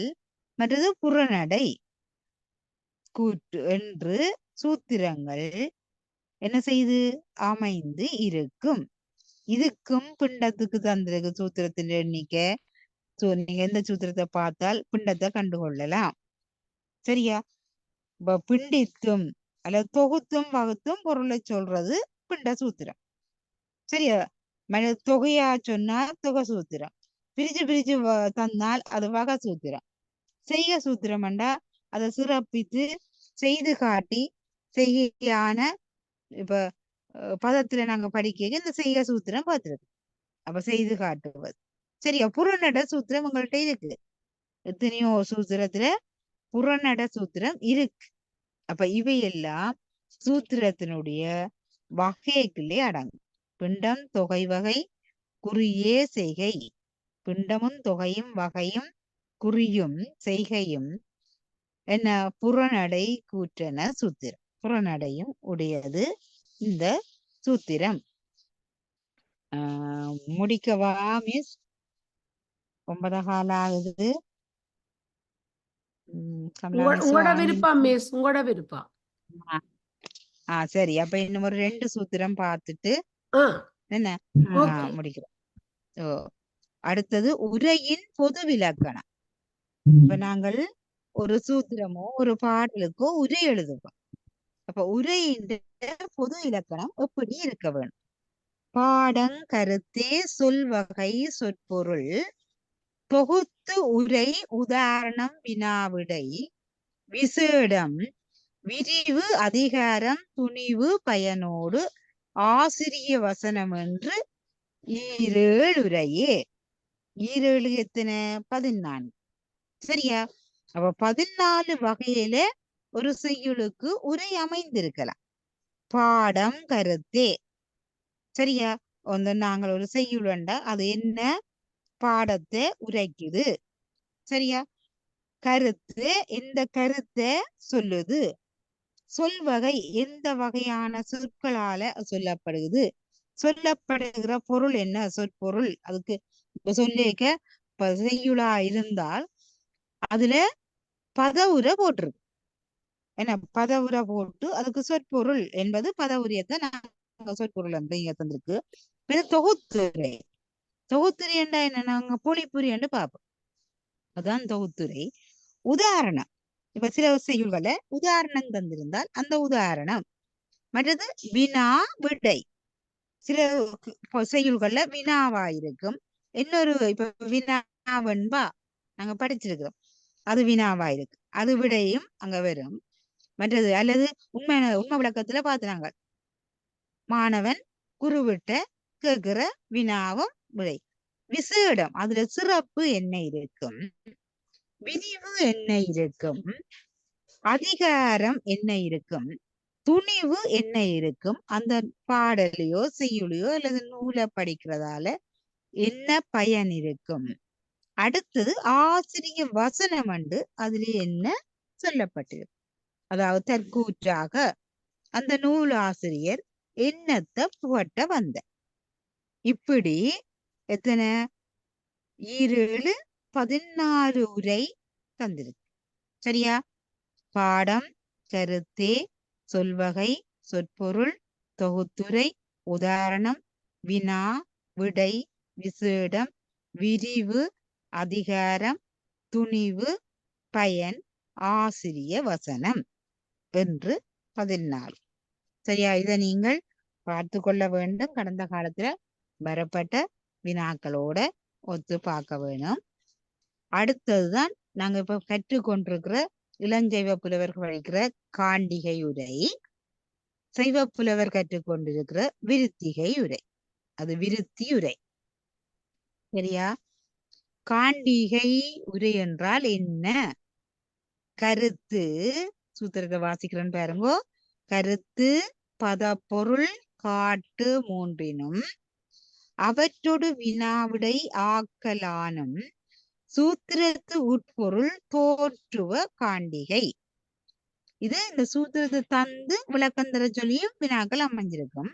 மற்றது புறநடை கூற்று என்று சூத்திரங்கள் என்ன செய்து அமைந்து இருக்கும். இதுக்கும் பிண்டத்துக்கு தந்திருக்கு சூத்திரத்தின் எண்ணிக்கை. நீங்க எந்த சூத்திரத்தை பார்த்தால் பிண்டத்தை கண்டுகொள்ளலாம். சரியா? பிண்டித்தும் அல்லது தொகுத்தும் வகுத்தும் பொருளை சொல்றது பிண்ட சூத்திரம். சரியா? தொகையா சொன்னா தொகை சூத்திரம், பிரிச்சு பிரிச்சு தந்தால் அது வகை சூத்திரம். செய்க சூத்திரம் என்றா அதை சிறப்பித்து செய்து காட்டி செய்கையான இப்ப பதத்துல நாங்க படிக்க இந்த செய்க சூத்திரம் பார்த்துருக்கு. அப்ப செய்து காட்டுவது. சரியா? புறநட சூத்திரம் உங்கள்கிட்ட இருக்கு. எத்தனையோ சூத்திரத்துல புறநட சூத்திரம் இருக்கு. அப்ப இவையெல்லாம் சூத்திரத்தினுடைய வகைக்குள்ளே அடங்கும். பிண்டம் தொகை வகை குறியே செய்கை. பிண்டமும் தொகையும் வகையும் குறியும் செய்கையும் என்ன புறநடை கூற்றன சூத்திரம். புறநடையும் உடையது இந்த சூத்திரம். முடிக்கவா மிஸ்? 9 காலம் ஆகுது. உங்களோட விருப்பம் மிஸ், உங்களோட விருப்பம். சரி, அப்ப இன்னும் ஒரு 2 சூத்திரம் பார்த்துட்டு என்ன முடிக்கிறோம். அடுத்தது உரையின் பொது விலக்கணம். இப்ப நாங்கள் ஒரு சூத்திரமோ ஒரு பாடலுக்கோ உரை எழுதுவோம். அப்ப உரையின் பொது இலக்கணம் எப்படி இருக்க வேணும்? பாடங் கருத்தே சொல்வகை சொற்பொருள் தொகுத்து உரை உதாரணம் வினாவிடை விசேடம் விரிவு அதிகாரம் துணிவு பயனோடு ஆசிரிய வசனம் என்று ஈரேழுரையே. ஈரேழு எத்தனை? 14. சரியா? அப்ப 14 வகையில ஒரு செய்யுளுக்கு உரை அமைந்திருக்கலாம். பாடம் கருத்தே. சரியா? நாங்கள் ஒரு செய்யுளண்டா அது என்ன பாடத்தை உரைக்குது. சரியா? கருத்து எந்த கருத்தை சொல்லுது. சொல்வகை எந்த வகையான சொற்களால சொல்லப்படுகிறது. சொல்லப்படுகிற பொருள் என்ன சொற்பொருள். அதுக்கு இப்ப சொல்லிக்க செய்யுளா இருந்தால் அதுல பதவுரை போட்டிருக்கு. என்ன பதவுரை போட்டு அதுக்கு சொற்பொருள் என்பது பதவுரியத்தை நாங்க சொற்பொருள் அப்படிங்க தந்திருக்கு. தொகுத்துரை. தொகுத்துரை என்றா என்ன? நாங்க பொழிப்புரி என்று பார்ப்போம். அதான் தொகுத்துரை. உதாரணம். இப்ப சில செய்யுள்களை உதாரணம் தந்திருந்தால் அந்த உதாரணம். மற்றது வினா விடை. சில செய்யுள்கள்ல வினாவா இருக்கும். இன்னொரு இப்ப வினாவன்பா நாங்க படிச்சிருக்கிறோம், அது வினாவா இருக்கு, அது விடையும் அங்க வரும். மற்றது அல்லது உண்மை விளக்கத்துல பார்த்துனாங்க மாணவன் குருவிட்ட கேட்கிற வினாவும் விடை. விசேடம் அதுல சிறப்பு என்ன இருக்கும், விரிவு என்ன இருக்கும், அதிகாரம் என்ன இருக்கும், துணிவு என்ன இருக்கும், அந்த பாடலையோ செய்யுளையோ அல்லது நூலை படிக்கிறதால என்ன பயன் இருக்கும். அடுத்தது ஆசிரிய வசனம் என்று அதுல என்ன சொல்லப்பட்டிருக்கு. அதாவது தற்கூற்றாக அந்த நூல் ஆசிரியர் என்னத்தை புகட்ட வந்த. இப்படி எத்தனை 7 14 உரை தந்திருக்கு. சரியா? பாடம் கருத்தே சொல்வகை சொற்பொருள் தொகுத்துரை உதாரணம் வினா விடை விசேடம் விரிவு அதிகாரம் துணிவு பயன் ஆசிரிய வசனம் என்று 14. சரியா? இதை நீங்கள் பார்த்து கொள்ள வேண்டும். கடந்த காலத்துல வரப்பட்ட வினாக்களோட ஒத்து பார்க்க வேணும். அடுத்ததுதான் நாங்க இப்ப கற்றுக்கொண்டிருக்கிற இளஞ்சைவ புலவர்கள் படிக்கிற காண்டிகை உரை, சைவ புலவர் கற்றுக்கொண்டிருக்கிற விருத்திகை உரை. அது விருத்தி உரை. சரியா? காண்டிகை உரை என்றால் என்ன? கருத்து சூத்திரத்தை வாசிக்கிறேன்னு பாருங்கோ. கருத்து பதப்பொருள் காட்டு மூன்றினும் அவற்றோடு வினாவிடை ஆக்கலானும் சூத்திரத்து உட்பொருள் தோற்றுவ காண்டிகை. இது இந்த சூத்திரத்தை தந்து விளக்கந்தர சொல்லியும் வினாக்கள் அமைஞ்சிருக்கும்.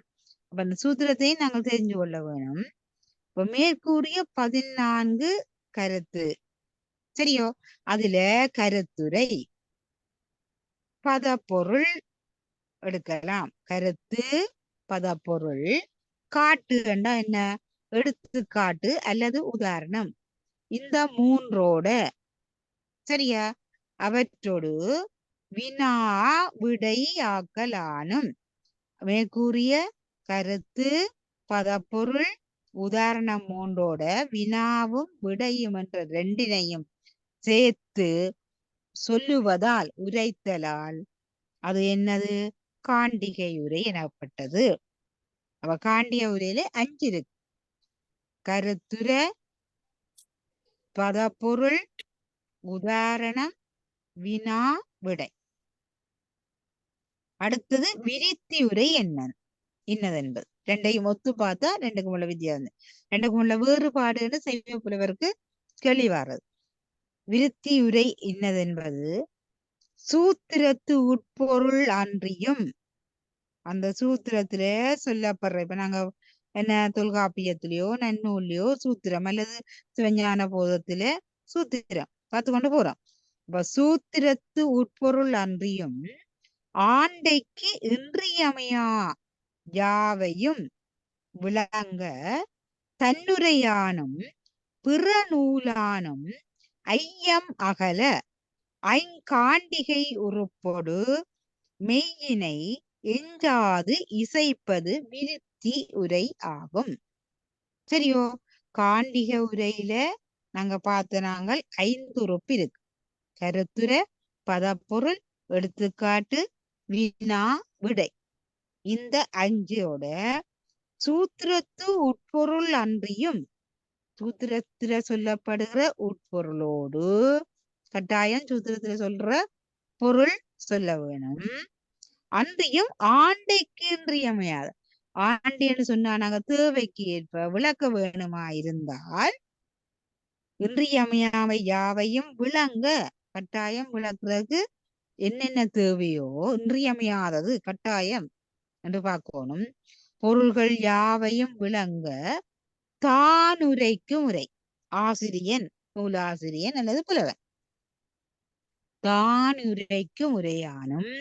அப்ப அந்த சூத்திரத்தையும் நாங்கள் தெரிஞ்சு கொள்ள வேணும். இப்ப மேற்கூறிய 14 கருத்து. சரியோ? அதுல கருத்துரை பதப்பொருள் எடுக்கலாம். கருத்து பதப்பொருள் காட்டு கண்டா என்ன? எடுத்துக்காட்டு அல்லது உதாரணம். இந்த 3ஓட சரியா? அவற்றோடு வினா விடை ஆக்கலானும் மேற்கூறிய கருத்து பதப்பொருள் உதாரணம் மூன்றோட வினாவும் விடையும் என்ற ரெண்டினையும் சேர்த்து சொல்லுவதால் உரைத்தலால் அது என்னது? காண்டிகை உரை எனப்பட்டது. அவ காண்டிய உரையில 5 இருக்கு. கருத்துர, பதப்பொருள், உதாரணம், வினா, விடை. அடுத்தது விரித்தி உரை இன்னதென்பது. ரெண்டையும் ஒத்து பார்த்தா ரெண்டுக்கும் உள்ள வித்தியாசம், ரெண்டுக்கும் உள்ள வேறுபாடுன்னு சைவ புலவருக்கு தெளிவாறது. விருத்தி உரை இன்னதென்பது சூத்திரத்து உட்பொருள் அன்றியும், அந்த சூத்திரத்தில சொல்லப்படுற, இப்ப நாங்க என்ன தொல்காப்பியத்திலேயோ நன்னூல்லையோ சூத்திரம் அல்லது சிவஞான போதத்தில சூத்திரம் பார்த்து கொண்டு போறோம். இப்ப சூத்திரத்து உட்பொருள் அன்றியும் ஆண்டைக்கு இன்றியமையா யாவையும் விளங்க தன்னுரையானும் பிற நூலானும் ஐயம் அகல ஐங்காண்டிகை உறுப்பொடு மெய்யினை எஞ்சாது இசைப்பது விருத்தி உரை ஆகும். சரியோ? காண்டிக உரையில நாங்க பார்த்த நாங்கள் 5 உறுப்பு இருக்கு. கருத்துர, பதப்பொருள், எடுத்துக்காட்டு, வினா, விடை. இந்த 5ஓட சூத்திரத்து உட்பொருள் அன்றியும், சூத்திரத்தில சொல்லப்படுகிற உட்பொருளோடு கட்டாயம் சூத்திரத்தில சொல்ற பொருள் சொல்ல வேணும். அன்றியும் ஆண்டைக்கு இன்றியமையாது. ஆண்டின்னு சொன்னா நாங்க தேவைக்கு ஏற்ப விளக்க வேணுமா இருந்தால் இன்றியமையாமை யாவையும் விளங்க, கட்டாயம் விளக்குறதுக்கு என்னென்ன தேவையோ இன்றியமையாதது கட்டாயம் என்று பார்க்கணும். பொருள்கள் யாவையும் விளங்க தானுரைக்கும் உரை, ஆசிரியன், நூலாசிரியன் அல்லது புலவன் தான் உரைக்கும் உரையானும்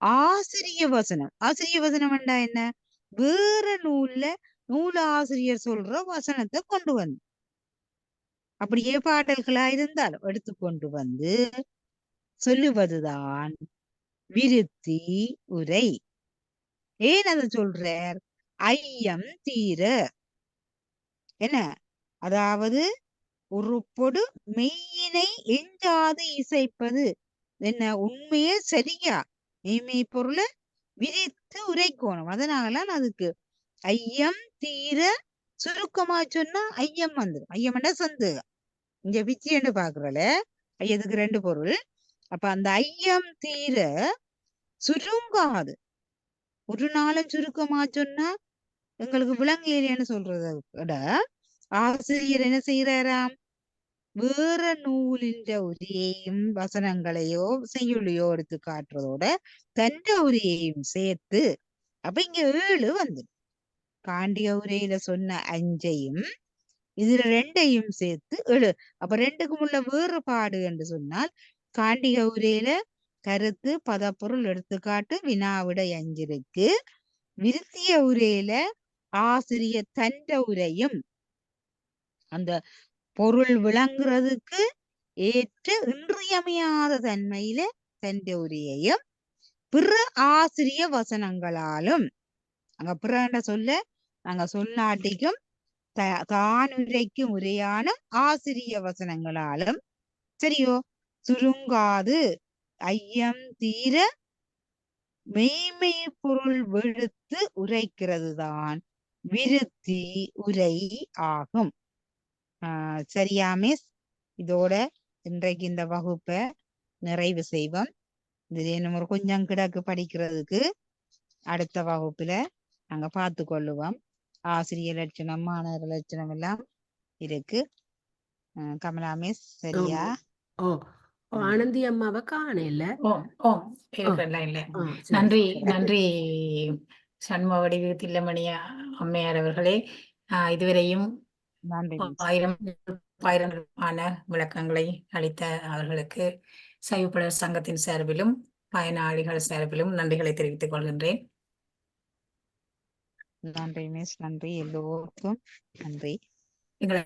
ஆசிரிய வசனம். ஆசிரிய வசனம் என்றா என்ன? வேற நூல்ல நூலாசிரியர் சொல்ற வசனத்தை கொண்டு வந்து, அப்படியே பாடல்களா இருந்தாலும் எடுத்து கொண்டு வந்து சொல்லுவதுதான் விருத்தி உரை. ஏன் அதை சொல்றார்? ஐயம் தீர. என்ன? அதாவது உறுப்பொடு மெய்யினை எஞ்சாது இசைப்பது என்ன? உண்மையே சரியா மெய்மை பொருளை விரித்து உரைக்கணும். அதனாலதான் அதுக்கு ஐயம் தீர. சுருக்கமா சொன்னா ஐயம் வந்துடும். ஐயம்னா சந்தேகம். இங்க விச்சின்னு பாக்குறல ஐயத்துக்கு 2 பொருள். அப்ப அந்த ஐயம் தீர சுருங்காது. ஒரு நாளும் சுருக்கமா சொன்னா எங்களுக்கு விளங்கலைன்னு சொல்றதை விட ஆசிரியர் என்ன செய்யறாராம்? வேற நூலின் உரையையும் வசனங்களையோ செய்யுளையோ எடுத்து காட்டுறதோட தண்ட உரையையும் சேர்த்து, அப்ப இங்க 7 வந்து காண்டிய உரையில சொன்ன 5ஐயும் இதுல 2ஐயும் சேர்த்து 7. அப்ப 2க்கும் உள்ள வேறுபாடு என்று சொன்னால் காண்டிக உரையில கருத்து, பதப்பொருள், எடுத்துக்காட்டு, வினாவிடை 5 இருக்கு. விருத்திய உரையில ஆசிரியர் தண்ட உரையும் அந்த பொருள் விளங்குறதுக்கு ஏற்ற இன்றியமையாத தன்மையில தண்ட உரையையும் பிற ஆசிரிய வசனங்களாலும், அங்க பிற சொல்ல நாங்க சொல்லாட்டிக்கும் தானுரைக்கும் உரையான ஆசிரிய வசனங்களாலும் சரியோ சுருங்காது ஐயம் தீர மெய்மை பொருள் வெளுத்து உரைக்கிறது தான் விருத்தி உரை ஆகும். சரியா மிஸ்? இதோட இன்றைக்கு இந்த வகுப்பை நிறைவு செய்வோம். இதுல நம்ம கொஞ்சம் கிடக்கு படிக்கிறதுக்கு. அடுத்த வகுப்புல நாங்க பார்த்து கொள்ளுவோம். ஆசிரியர் லட்சணம், மாணவர் லட்சணம் எல்லாம் இருக்கு. கமலா மிஸ் சரியா? ஆனந்தி அம்மாவை காணல. நன்றி நன்றி சண்முக வடிவு தில்லமணி அம்மையார் அவர்களே. இதுவரையும் 1000 விளக்கங்களை அளித்த அவர்களுக்கு சைவப்புலவர் சங்கத்தின் சார்பிலும் பயனாளிகள் சார்பிலும் நன்றிகளை தெரிவித்துக் கொள்கின்றேன். நன்றி மிஸ். நன்றி எல்லோருக்கும் நன்றி. எங்களை